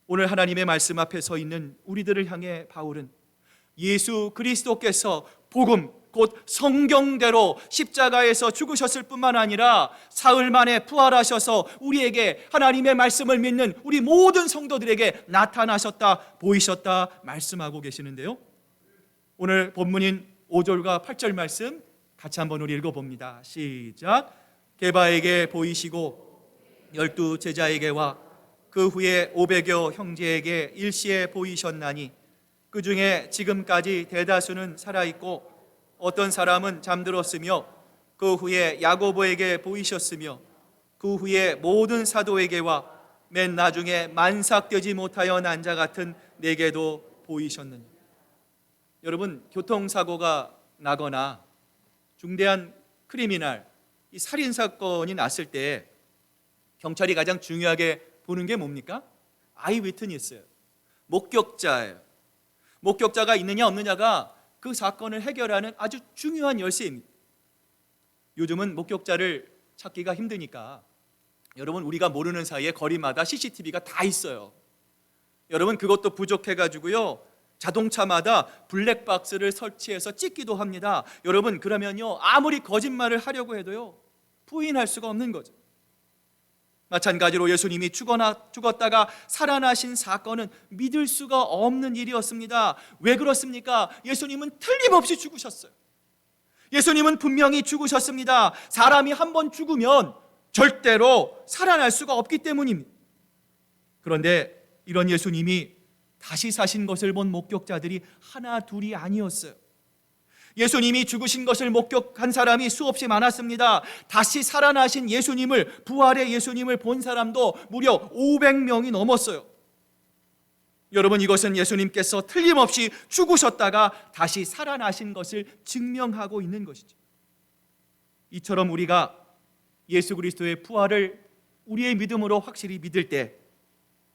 Speaker 1: 오늘 하나님의 말씀 앞에 서 있는 우리들을 향해 바울은 예수 그리스도께서 복음 곧 성경대로 십자가에서 죽으셨을 뿐만 아니라 사흘 만에 부활하셔서 우리에게 하나님의 말씀을 믿는 우리 모든 성도들에게 나타나셨다, 보이셨다 말씀하고 계시는데요. 오늘 본문인 5절과 8절 말씀 같이 한번 우리 읽어봅니다. 시작. 게바에게 보이시고 12 제자에게와 그 후에 500여 형제에게 일시에 보이셨나니 그 중에 지금까지 대다수는 살아있고 어떤 사람은 잠들었으며 그 후에 야고보에게 보이셨으며 그 후에 모든 사도에게와 맨 나중에 만삭되지 못하여 난 자 같은 내게도 보이셨느니. 여러분, 교통사고가 나거나 중대한 크리미널, 이 살인사건이 났을 때 경찰이 가장 중요하게 보는 게 뭡니까? 아이 위트니스예요. 목격자예요. 목격자가 있느냐 없느냐가 그 사건을 해결하는 아주 중요한 열쇠입니다. 요즘은 목격자를 찾기가 힘드니까 여러분 우리가 모르는 사이에 거리마다 CCTV가 다 있어요. 여러분 그것도 부족해가지고요 자동차마다 블랙박스를 설치해서 찍기도 합니다. 여러분 그러면요 아무리 거짓말을 하려고 해도요 부인할 수가 없는 거죠. 마찬가지로 예수님이 죽었다가 살아나신 사건은 믿을 수가 없는 일이었습니다. 왜 그렇습니까? 예수님은 틀림없이 죽으셨어요. 예수님은 분명히 죽으셨습니다. 사람이 한번 죽으면 절대로 살아날 수가 없기 때문입니다. 그런데 이런 예수님이 다시 사신 것을 본 목격자들이 하나 둘이 아니었어요. 예수님이 죽으신 것을 목격한 사람이 수없이 많았습니다. 다시 살아나신 예수님을, 부활의 예수님을 본 사람도 무려 500명이 넘었어요. 여러분, 이것은 예수님께서 틀림없이 죽으셨다가 다시 살아나신 것을 증명하고 있는 것이죠. 이처럼 우리가 예수 그리스도의 부활을 우리의 믿음으로 확실히 믿을 때,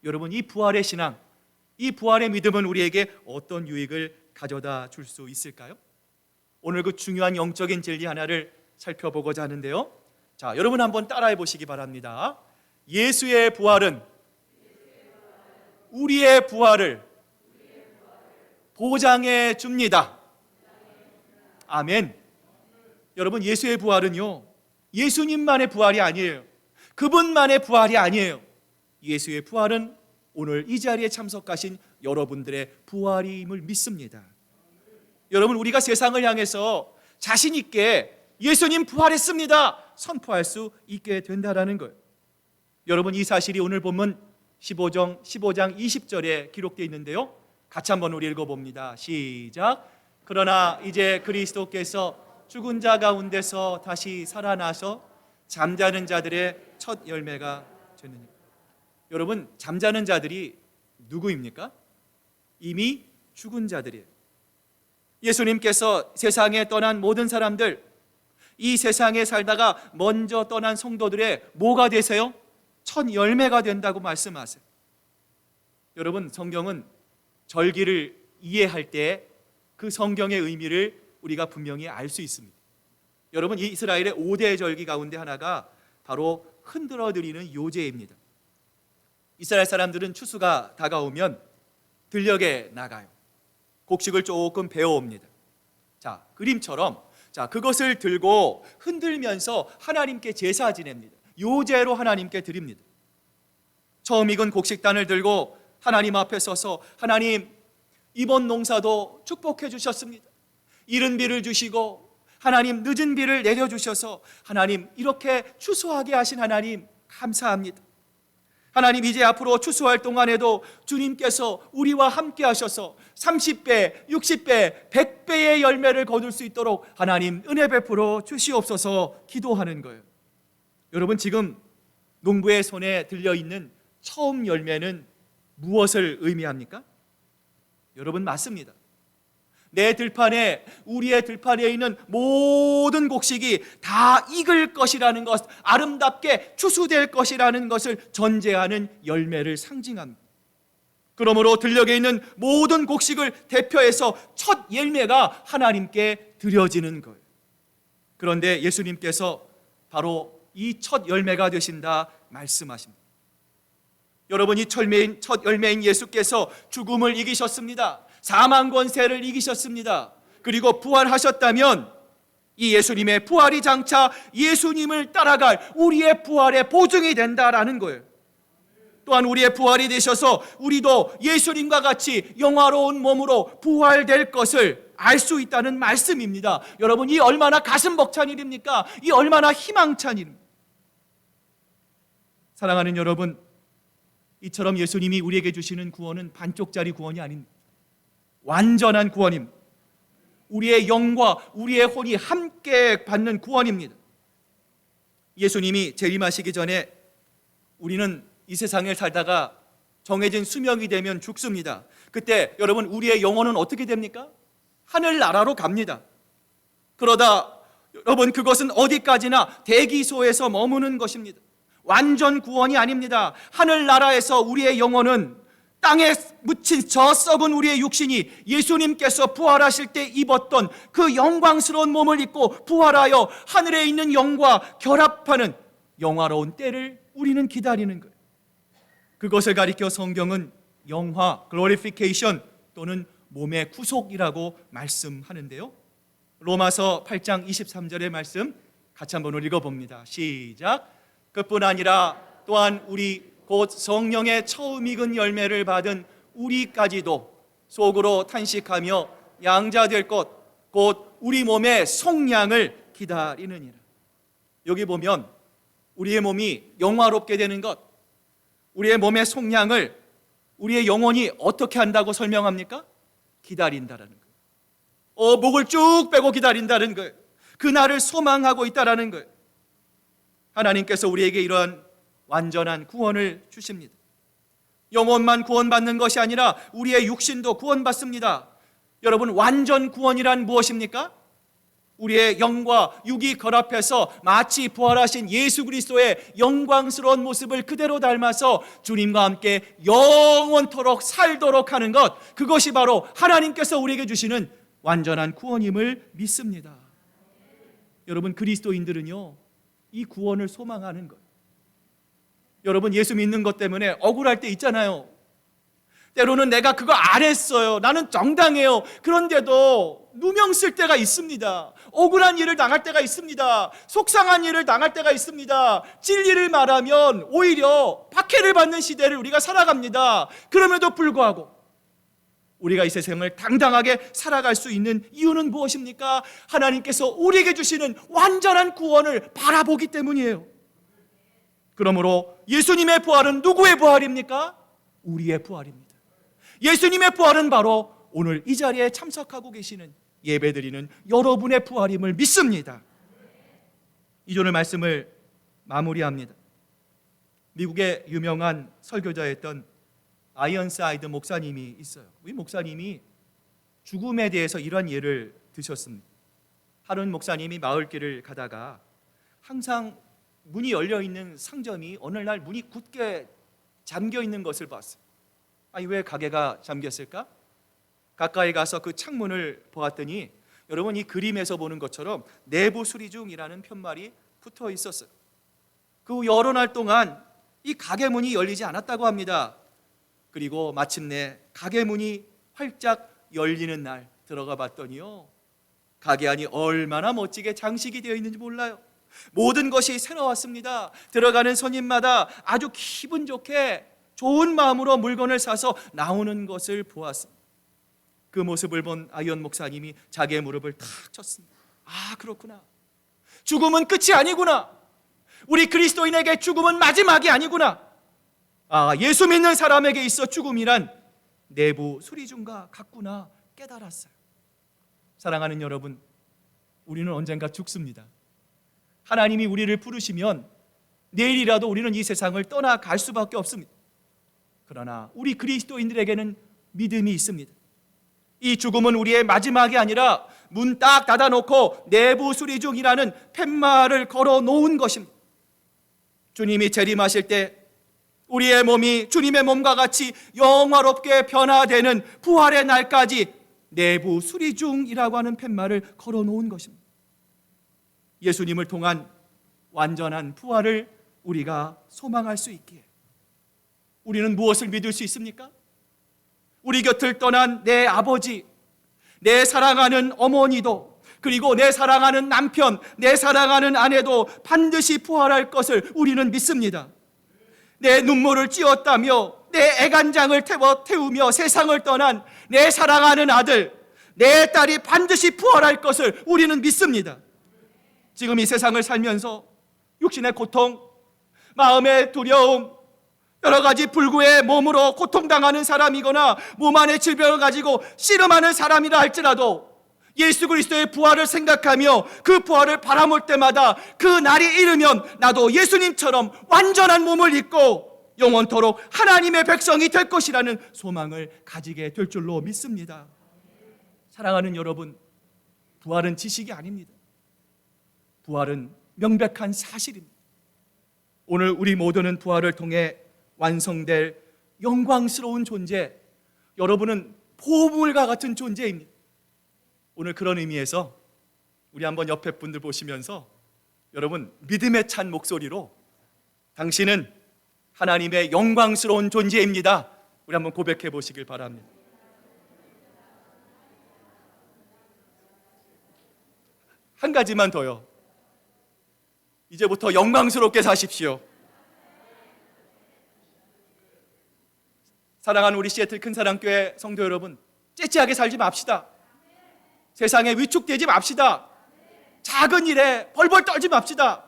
Speaker 1: 여러분, 이 부활의 신앙, 이 부활의 믿음은 우리에게 어떤 유익을 가져다 줄 수 있을까요? 오늘 그 중요한 영적인 진리 하나를 살펴보고자 하는데요. 자, 여러분 한번 따라해 보시기 바랍니다. 예수의 부활은 우리의 부활을 보장해 줍니다. 아멘. 여러분, 예수의 부활은요, 예수님만의 부활이 아니에요. 그분만의 부활이 아니에요. 예수의 부활은 오늘 이 자리에 참석하신 여러분들의 부활임을 믿습니다. 여러분, 우리가 세상을 향해서 자신 있게 예수님 부활했습니다 선포할 수 있게 된다라는 거예요. 여러분, 이 사실이 오늘 본문 15장 20절에 기록되어 있는데요. 같이 한번 우리 읽어봅니다. 시작. 그러나 이제 그리스도께서 죽은 자 가운데서 다시 살아나서 잠자는 자들의 첫 열매가 되느니라. 여러분, 잠자는 자들이 누구입니까? 이미 죽은 자들이에요. 예수님께서 세상에 떠난 모든 사람들, 이 세상에 살다가 먼저 떠난 성도들의 뭐가 되세요? 첫 열매가 된다고 말씀하세요. 여러분, 성경은 절기를 이해할 때 그 성경의 의미를 우리가 분명히 알 수 있습니다. 여러분, 이스라엘의 5대 절기 가운데 하나가 바로 흔들어 드리는 요제입니다. 이스라엘 사람들은 추수가 다가오면 들녘에 나가요. 곡식을 조금 베어옵니다. 자, 그림처럼, 자, 그것을 들고 흔들면서 하나님께 제사 지냅니다. 요제로 하나님께 드립니다. 처음 익은 곡식단을 들고 하나님 앞에 서서, 하나님, 이번 농사도 축복해 주셨습니다. 이른 비를 주시고 하나님, 늦은 비를 내려주셔서 하나님, 이렇게 추수하게 하신 하나님 감사합니다. 하나님, 이제 앞으로 추수할 동안에도 주님께서 우리와 함께 하셔서 30배, 60배, 100배의 열매를 거둘 수 있도록 하나님 은혜 베풀어 주시옵소서 기도하는 거예요. 여러분, 지금 농부의 손에 들려있는 처음 열매는 무엇을 의미합니까? 여러분, 맞습니다. 내 들판에, 우리의 들판에 있는 모든 곡식이 다 익을 것이라는 것, 아름답게 추수될 것이라는 것을 전제하는 열매를 상징합니다. 그러므로 들녘에 있는 모든 곡식을 대표해서 첫 열매가 하나님께 드려지는 거예요. 그런데 예수님께서 바로 이 첫 열매가 되신다 말씀하십니다. 여러분, 이 첫 열매인 예수께서 죽음을 이기셨습니다. 사망 권세를 이기셨습니다. 그리고 부활하셨다면 이 예수님의 부활이 장차 예수님을 따라갈 우리의 부활의 보증이 된다라는 거예요. 또한 우리의 부활이 되셔서 우리도 예수님과 같이 영화로운 몸으로 부활될 것을 알 수 있다는 말씀입니다. 여러분, 이 얼마나 가슴 벅찬 일입니까? 이 얼마나 희망찬 일입니까? 사랑하는 여러분, 이처럼 예수님이 우리에게 주시는 구원은 반쪽짜리 구원이 아닙니다. 완전한 구원입니다. 우리의 영과 우리의 혼이 함께 받는 구원입니다. 예수님이 재림하시기 전에 우리는 이 세상을 살다가 정해진 수명이 되면 죽습니다. 그때 여러분, 우리의 영혼은 어떻게 됩니까? 하늘나라로 갑니다. 그러다 여러분, 그것은 어디까지나 대기소에서 머무는 것입니다. 완전 구원이 아닙니다. 하늘나라에서 우리의 영혼은 땅에 묻힌 저 썩은 우리의 육신이 예수님께서 부활하실 때 입었던 그 영광스러운 몸을 입고 부활하여 하늘에 있는 영과 결합하는 영화로운 때를 우리는 기다리는 거예요. 그것을 가리켜 성경은 영화, glorification 또는 몸의 구속이라고 말씀하는데요. 로마서 8장 23절의 말씀 같이 한번 읽어봅니다. 시작. 그뿐 아니라 또한 우리 곧 성령의 처음 익은 열매를 받은 우리까지도 속으로 탄식하며 양자될 것 곧 우리 몸의 속량을 기다리느니라. 여기 보면 우리의 몸이 영화롭게 되는 것, 우리의 몸의 속량을 우리의 영혼이 어떻게 한다고 설명합니까? 기다린다라는 거예요. 목을 쭉 빼고 기다린다는 거예요. 그날을 소망하고 있다라는 거예요. 하나님께서 우리에게 이러한 완전한 구원을 주십니다. 영혼만 구원받는 것이 아니라 우리의 육신도 구원받습니다. 여러분, 완전 구원이란 무엇입니까? 우리의 영과 육이 결합해서 마치 부활하신 예수 그리스도의 영광스러운 모습을 그대로 닮아서 주님과 함께 영원토록 살도록 하는 것, 그것이 바로 하나님께서 우리에게 주시는 완전한 구원임을 믿습니다. 여러분, 그리스도인들은요, 이 구원을 소망하는 것. 여러분, 예수 믿는 것 때문에 억울할 때 있잖아요. 때로는 내가 그거 안 했어요, 나는 정당해요. 그런데도 누명 쓸 때가 있습니다. 억울한 일을 당할 때가 있습니다. 속상한 일을 당할 때가 있습니다. 진리를 말하면 오히려 박해를 받는 시대를 우리가 살아갑니다. 그럼에도 불구하고 우리가 이 세상을 당당하게 살아갈 수 있는 이유는 무엇입니까? 하나님께서 우리에게 주시는 완전한 구원을 바라보기 때문이에요. 그러므로 예수님의 부활은 누구의 부활입니까? 우리의 부활입니다. 예수님의 부활은 바로 오늘 이 자리에 참석하고 계시는, 예배드리는 여러분의 부활임을 믿습니다. 이전의 말씀을 마무리합니다. 미국의 유명한 설교자였던 아이언사이드 목사님이 있어요. 이 목사님이 죽음에 대해서 이런 예를 드셨습니다. 하루는 목사님이 마을길을 가다가 항상 문이 열려있는 상점이 어느 날 문이 굳게 잠겨 있는 것을 봤어요. 아니, 왜 가게가 잠겼을까? 가까이 가서 그 창문을 보았더니 여러분, 이 그림에서 보는 것처럼 내부 수리 중이라는 편말이 붙어 있었어요. 그 여러 날 동안 이 가게 문이 열리지 않았다고 합니다. 그리고 마침내 가게 문이 활짝 열리는 날 들어가 봤더니요, 가게 안이 얼마나 멋지게 장식이 되어 있는지 몰라요. 모든 것이 새로웠습니다. 들어가는 손님마다 아주 기분 좋게 좋은 마음으로 물건을 사서 나오는 것을 보았습니다. 그 모습을 본 아이언 목사님이 자기의 무릎을 탁 쳤습니다. 아, 그렇구나. 죽음은 끝이 아니구나. 우리 그리스도인에게 죽음은 마지막이 아니구나. 아, 예수 믿는 사람에게 있어 죽음이란 내부 수리중과 같구나 깨달았어요. 사랑하는 여러분, 우리는 언젠가 죽습니다. 하나님이 우리를 부르시면 내일이라도 우리는 이 세상을 떠나갈 수밖에 없습니다. 그러나 우리 그리스도인들에게는 믿음이 있습니다. 이 죽음은 우리의 마지막이 아니라 문 딱 닫아놓고 내부 수리 중이라는 팻말을 걸어 놓은 것입니다. 주님이 재림하실 때 우리의 몸이 주님의 몸과 같이 영화롭게 변화되는 부활의 날까지 내부 수리 중이라고 하는 팻말을 걸어 놓은 것입니다. 예수님을 통한 완전한 부활을 우리가 소망할 수 있기에 우리는 무엇을 믿을 수 있습니까? 우리 곁을 떠난 내 아버지, 내 사랑하는 어머니도, 그리고 내 사랑하는 남편, 내 사랑하는 아내도 반드시 부활할 것을 우리는 믿습니다. 내 눈물을 찌었다며 내 애간장을 태우며 세상을 떠난 내 사랑하는 아들, 내 딸이 반드시 부활할 것을 우리는 믿습니다. 지금 이 세상을 살면서 육신의 고통, 마음의 두려움, 여러 가지 불구의 몸으로 고통당하는 사람이거나 몸 안의 질병을 가지고 씨름하는 사람이라 할지라도 예수 그리스도의 부활을 생각하며 그 부활을 바라볼 때마다 그 날이 이르면 나도 예수님처럼 완전한 몸을 입고 영원토록 하나님의 백성이 될 것이라는 소망을 가지게 될 줄로 믿습니다. 사랑하는 여러분, 부활은 지식이 아닙니다. 부활은 명백한 사실입니다. 오늘 우리 모두는 부활을 통해 완성될 영광스러운 존재, 여러분은 보물과 같은 존재입니다. 오늘 그런 의미에서 우리 한번 옆에 분들 보시면서 여러분 믿음에 찬 목소리로 당신은 하나님의 영광스러운 존재입니다, 우리 한번 고백해 보시길 바랍니다. 한 가지만 더요. 이제부터 영광스럽게 사십시오. 사랑하는 우리 시애틀 큰사랑교회 성도 여러분, 째째하게 살지 맙시다. 세상에 위축되지 맙시다. 작은 일에 벌벌 떨지 맙시다.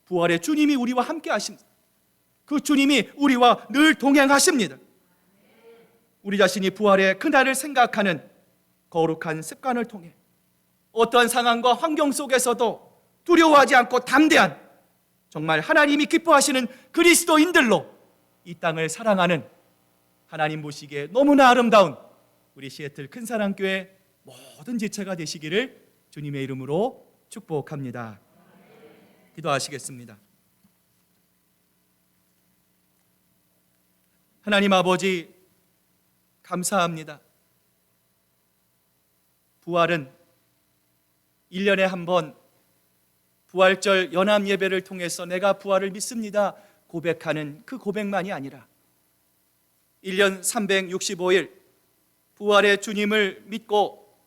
Speaker 1: 부활의 주님이 우리와 함께 하십니다. 그 주님이 우리와 늘 동행하십니다. 우리 자신이 부활의 그날을 생각하는 거룩한 습관을 통해 어떠한 상황과 환경 속에서도 두려워하지 않고 담대한, 정말 하나님이 기뻐하시는 그리스도인들로 이 땅을 사랑하는 하나님 보시기에 너무나 아름다운 우리 시애틀 큰사랑교회 모든 지체가 되시기를 주님의 이름으로 축복합니다. 기도하시겠습니다. 하나님 아버지, 감사합니다. 부활은 1년에 한 번 부활절 연합 예배를 통해서 내가 부활을 믿습니다 고백하는 그 고백만이 아니라 1년 365일 부활의 주님을 믿고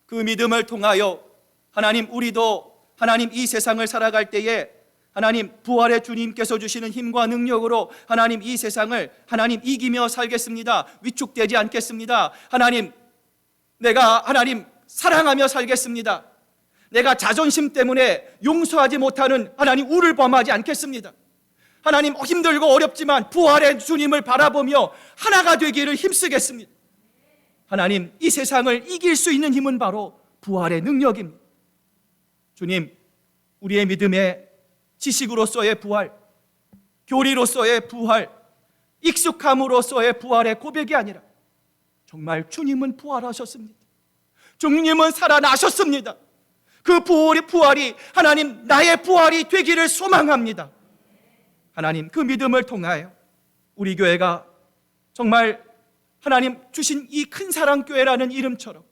Speaker 1: 그 믿음을 통하여 하나님, 우리도 하나님 이 세상을 살아갈 때에 하나님 부활의 주님께서 주시는 힘과 능력으로 하나님 이 세상을 하나님 이기며 살겠습니다. 위축되지 않겠습니다. 하나님, 내가 하나님 사랑하며 살겠습니다. 내가 자존심 때문에 용서하지 못하는 하나님 우를 범하지 않겠습니다. 하나님, 힘들고 어렵지만 부활의 주님을 바라보며 하나가 되기를 힘쓰겠습니다. 하나님, 이 세상을 이길 수 있는 힘은 바로 부활의 능력입니다. 주님, 우리의 믿음의 지식으로서의 부활, 교리로서의 부활, 익숙함으로서의 부활의 고백이 아니라 정말 주님은 부활하셨습니다. 주님은 살아나셨습니다. 그 부활이 하나님 나의 부활이 되기를 소망합니다. 하나님, 그 믿음을 통하여 우리 교회가 정말 하나님 주신 이 큰사랑교회라는 이름처럼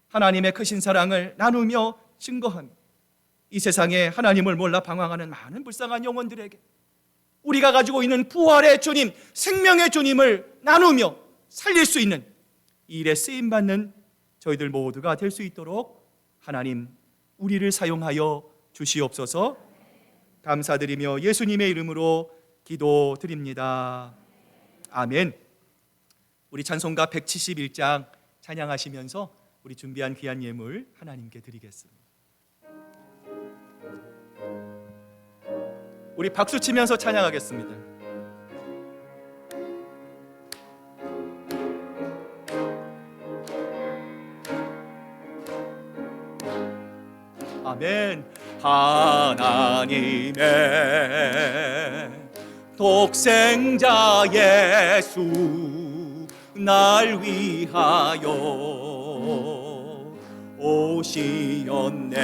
Speaker 1: 하나님의 크신 사랑을 나누며 증거하며 이 세상에 하나님을 몰라 방황하는 많은 불쌍한 영혼들에게 우리가 가지고 있는 부활의 주님, 생명의 주님을 나누며 살릴 수 있는 이 일에 쓰임받는 저희들 모두가 될 수 있도록 하나님 우리를 사용하여 주시옵소서. 감사드리며 예수님의 이름으로 기도드립니다. 아멘. 우리 찬송가 171장 찬양하시면서 우리 준비한 귀한 예물 하나님께 드리겠습니다. 우리 박수 치면서 찬양하겠습니다. 아멘. 하나님의 독생자 예수 날 위하여 오시었네.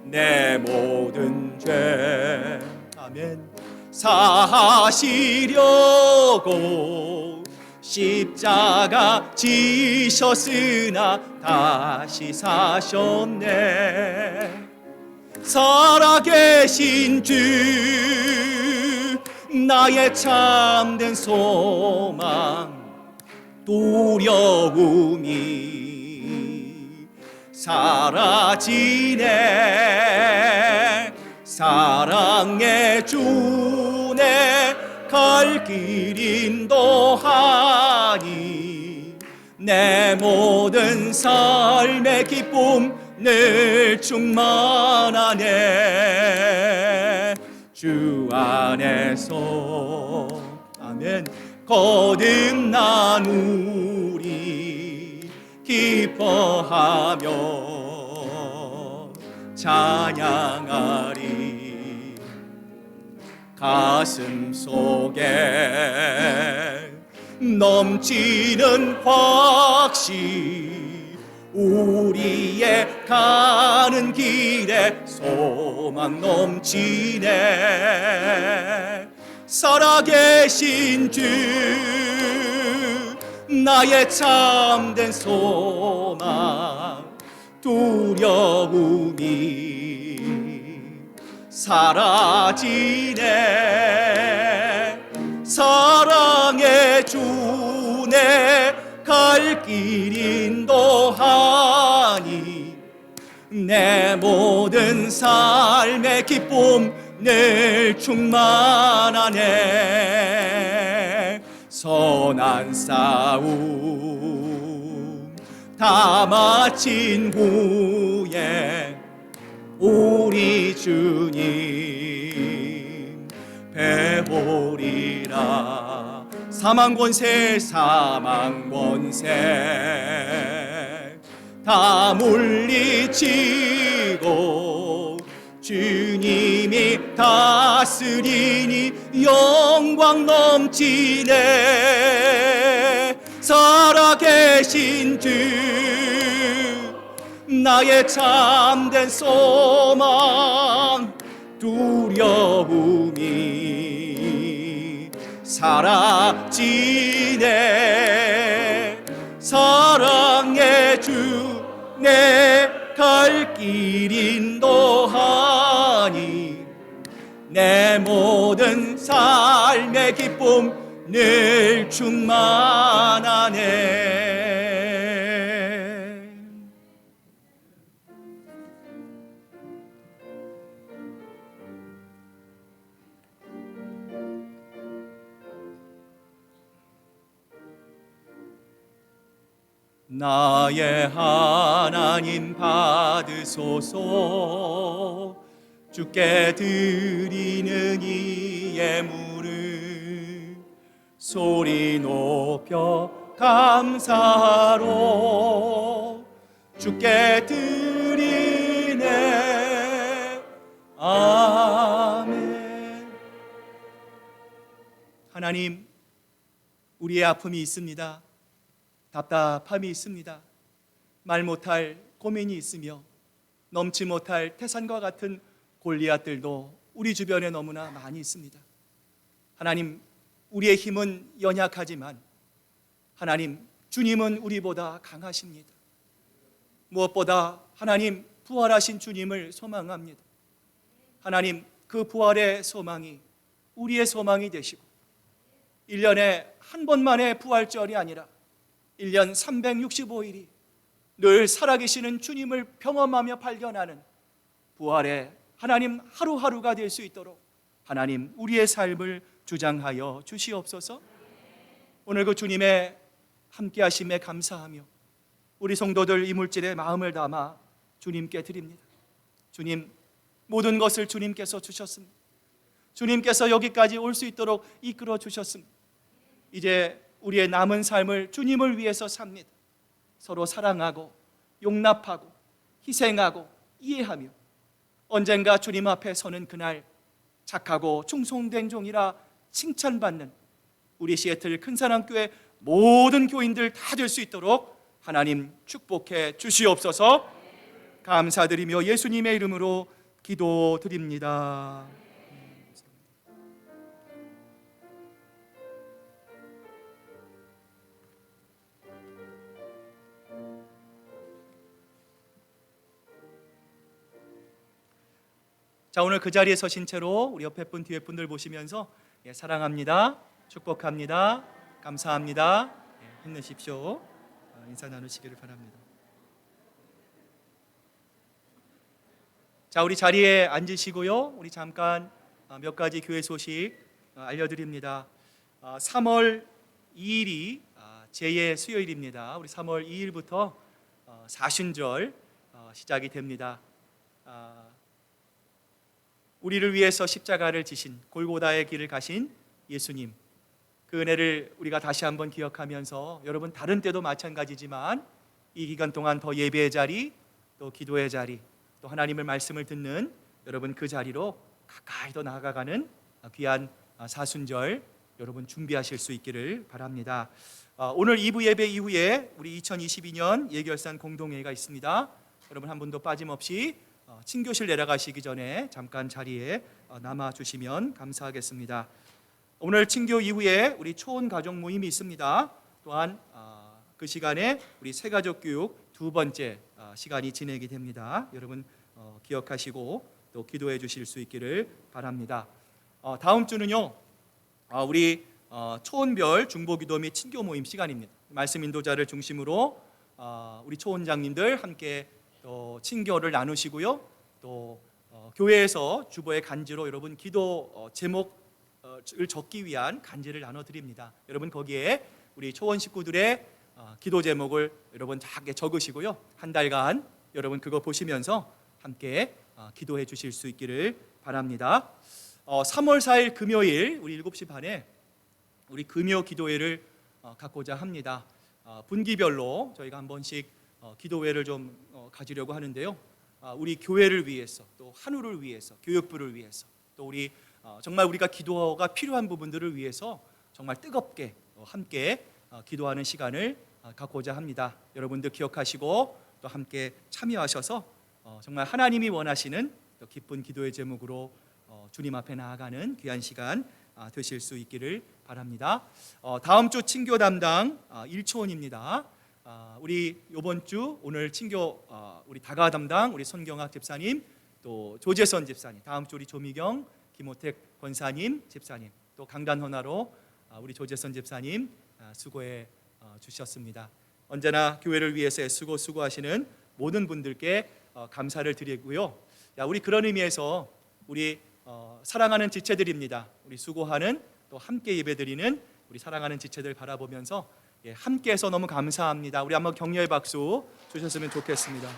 Speaker 1: 내 모든 죄 아멘 사하시려고 십자가 지셨으나 다시 사셨네. 살아계신 주 나의 참된 소망 두려움이 사라지네. 사랑의 주내 갈 길 인도하니 내 모든 삶의 기쁨 늘 충만하네. 주 안에서 아멘 거듭난 우리 기뻐하며 찬양하리. 가슴 속에 넘치는 확신 우리의 가는 길에 소망 넘치네. 살아계신 주 나의 참된 소망 두려움이 사라지네. 사랑의 주내 갈 길 인도하니 내 모든 삶의 기쁨 늘 충만하네. 선한 싸움 다 마친 후에 우리 주님 배우리라. 사망 권세 다 물리치고 주님이 다스리니 영광 넘치네. 살아계신 주 나의 참된 소망, 두려움이 사라지네. 사랑의 주 내 갈 길 인도하니 내 모든 삶의 기쁨 늘 충만하네. 나의 하나님 받으소서. 주께 드리는 이 예물을 소리 높여 감사로 주께 드리네. 아멘. 하나님, 우리의 아픔이 있습니다. 답답함이 있습니다. 말 못할 고민이 있으며 넘지 못할 태산과 같은 골리앗들도 우리 주변에 너무나 많이 있습니다. 하나님, 우리의 힘은 연약하지만 하나님, 주님은 우리보다 강하십니다. 무엇보다 하나님, 부활하신 주님을 소망합니다. 하나님, 그 부활의 소망이 우리의 소망이 되시고 1년에 한 번만의 부활절이 아니라 1년 365일이 늘 살아계시는 주님을 경험하며 발견하는 부활의 하나님 하루하루가 될 수 있도록 하나님, 우리의 삶을 주장하여 주시옵소서. 오늘 그 주님의 함께 하심에 감사하며 우리 성도들 이물질의 마음을 담아 주님께 드립니다. 주님, 모든 것을 주님께서 주셨습니다. 주님께서 여기까지 올 수 있도록 이끌어 주셨습니다. 이제 우리의 남은 삶을 주님을 위해서 삽니다. 서로 사랑하고 용납하고 희생하고 이해하며 언젠가 주님 앞에 서는 그날 착하고 충성된 종이라 칭찬받는 우리 시애틀 큰사랑교회 모든 교인들 다 될 수 있도록 하나님 축복해 주시옵소서. 감사드리며 예수님의 이름으로 기도드립니다. 자, 오늘 그 자리에 서신 채로 우리 옆에 분 뒤에 분들 보시면서 사랑합니다, 축복합니다, 감사합니다, 힘내십시오 인사 나누시기를 바랍니다. 자, 우리 자리에 앉으시고요. 우리 잠깐 몇 가지 교회 소식 알려드립니다. 3월 2일이 제2의 수요일입니다. 우리 3월 2일부터 사순절 시작이 됩니다. 우리를 위해서 십자가를 지신 골고다의 길을 가신 예수님, 그 은혜를 우리가 다시 한번 기억하면서 여러분, 다른 때도 마찬가지지만 이 기간 동안 더 예배의 자리, 또 기도의 자리, 또 하나님의 말씀을 듣는 여러분 그 자리로 가까이 더 나아가가는 귀한 사순절 여러분 준비하실 수 있기를 바랍니다. 오늘 2부 예배 이후에 우리 2022년 예결산 공동회의가 있습니다. 여러분 한 분도 빠짐없이 친교실 내려가시기 전에 잠깐 자리에 남아주시면 감사하겠습니다. 오늘 친교 이후에 우리 초원 가족 모임이 있습니다. 또한 그 시간에 우리 새가족 교육 두 번째 시간이 진행이 됩니다. 여러분 기억하시고 또 기도해 주실 수 있기를 바랍니다. 다음 주는요, 우리 초원별 중보기도 및 친교 모임 시간입니다. 말씀 인도자를 중심으로 우리 초원장님들 함께 또 친교를 나누시고요. 또 교회에서 주보의 간지로 여러분 기도 제목을 적기 위한 간지를 나눠드립니다. 여러분 거기에 우리 초원 식구들의 기도 제목을 여러분 작게 적으시고요. 한 달간 여러분 그거 보시면서 함께 기도해 주실 수 있기를 바랍니다. 3월 4일 금요일 우리 7시 반에 우리 금요 기도회를 갖고자 합니다. 분기별로 저희가 한 번씩 기도회를 좀 가지려고 하는데요. 우리 교회를 위해서, 또 한우를 위해서, 교육부를 위해서, 또 우리 정말 우리가 기도가 필요한 부분들을 위해서 정말 뜨겁게 함께 기도하는 시간을 갖고자 합니다. 여러분들 기억하시고 또 함께 참여하셔서 정말 하나님이 원하시는 또 기쁜 기도의 제목으로 주님 앞에 나아가는 귀한 시간 되실 수 있기를 바랍니다. 다음 주 친교 담당 일초원입니다. 우리 이번 주 오늘 친교 우리 다가 담당 우리 손경학 집사님, 또 조재선 집사님, 다음 주 우리 조미경 김호택 권사님 집사님, 또 강단 헌화로 우리 조재선 집사님 수고해 주셨습니다. 언제나 교회를 위해서 수고하시는 모든 분들께 감사를 드리고요. 우리 그런 의미에서 우리 사랑하는 지체들입니다. 우리 수고하는 또 함께 예배드리는 우리 사랑하는 지체들 바라보면서 함께해서 너무 감사합니다. 우리 한번 격려의 박수 주셨으면 좋겠습니다.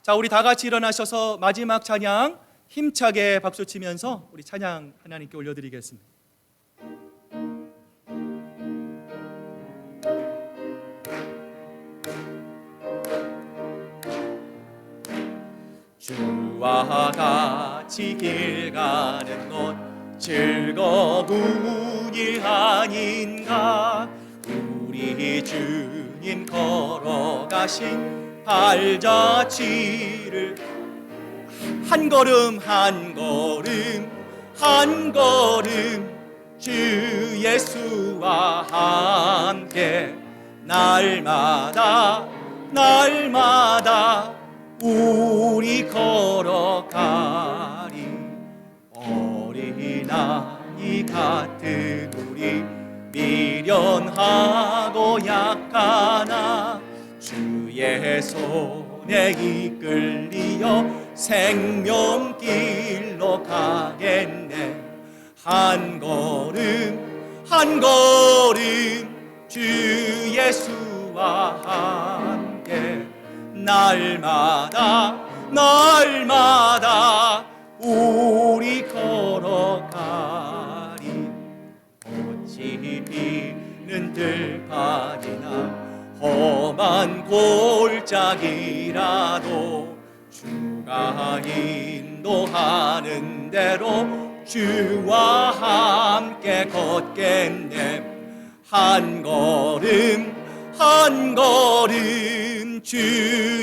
Speaker 1: 자, 우리 다 같이 일어나셔서 마지막 찬양 힘차게 박수 치면서 우리 찬양 하나님께 올려드리겠습니다. 주와 같이 길 가는 것 즐거운 일 아닌가. 우리 주님 걸어가신 발자취를 한 걸음 한 걸음 한 걸음 주 예수와 함께 날마다 날마다 우리 걸어가리. 어린아이 같은 우리 미련하고 약하나 주의 손에 이끌리어 생명길로 가겠네. 한 걸음 한 걸음 주 예수와 함께 날마다 날마다 우리 걸어가리. 꽃이 피는 들판이나 험한 골짜기라도 주가 인도하는 대로 주와 함께 걷겠네. 한 걸음 한 걸음 주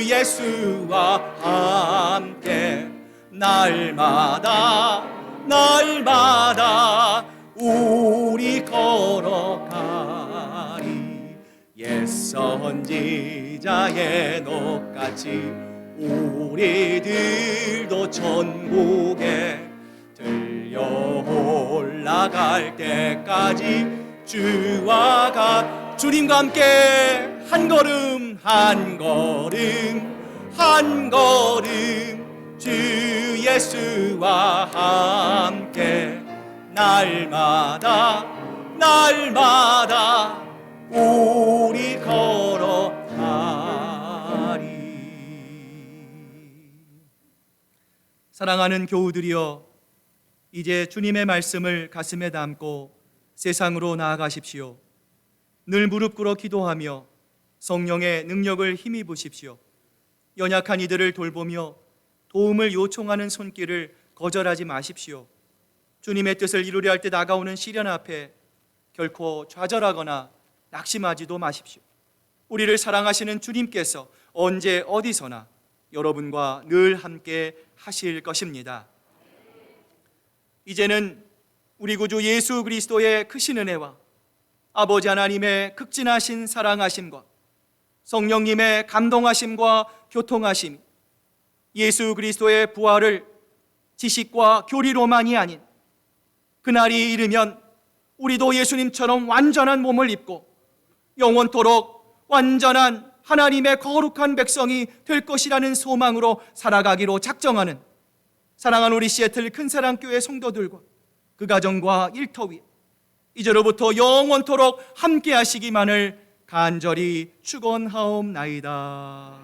Speaker 1: 예수와 함께 날마다 날마다 우리 걸어가리. 옛 선지자의 녹같이 우리들도 천국에 들려 올라갈 때까지 주와 주님과 함께 한 걸음 한 걸음 한 걸음 주 예수와 함께 날마다 날마다 우리 걸어가리. 사랑하는 교우들이여, 이제 주님의 말씀을 가슴에 담고 세상으로 나아가십시오. 늘 무릎 꿇어 기도하며 성령의 능력을 힘입으십시오. 연약한 이들을 돌보며 도움을 요청하는 손길을 거절하지 마십시오. 주님의 뜻을 이루려 할 때 다가오는 시련 앞에 결코 좌절하거나 낙심하지도 마십시오. 우리를 사랑하시는 주님께서 언제 어디서나 여러분과 늘 함께 하실 것입니다. 이제는 우리 구주 예수 그리스도의 크신 은혜와 아버지 하나님의 극진하신 사랑하심과 성령님의 감동하심과 교통하심, 예수 그리스도의 부활을 지식과 교리로만이 아닌 그날이 이르면 우리도 예수님처럼 완전한 몸을 입고 영원토록 완전한 하나님의 거룩한 백성이 될 것이라는 소망으로 살아가기로 작정하는 사랑하는 우리 시애틀 큰사랑교회 성도들과 그 가정과 일터 위에 이제로부터 영원토록 함께 하시기만을 간절히 축원하옵나이다.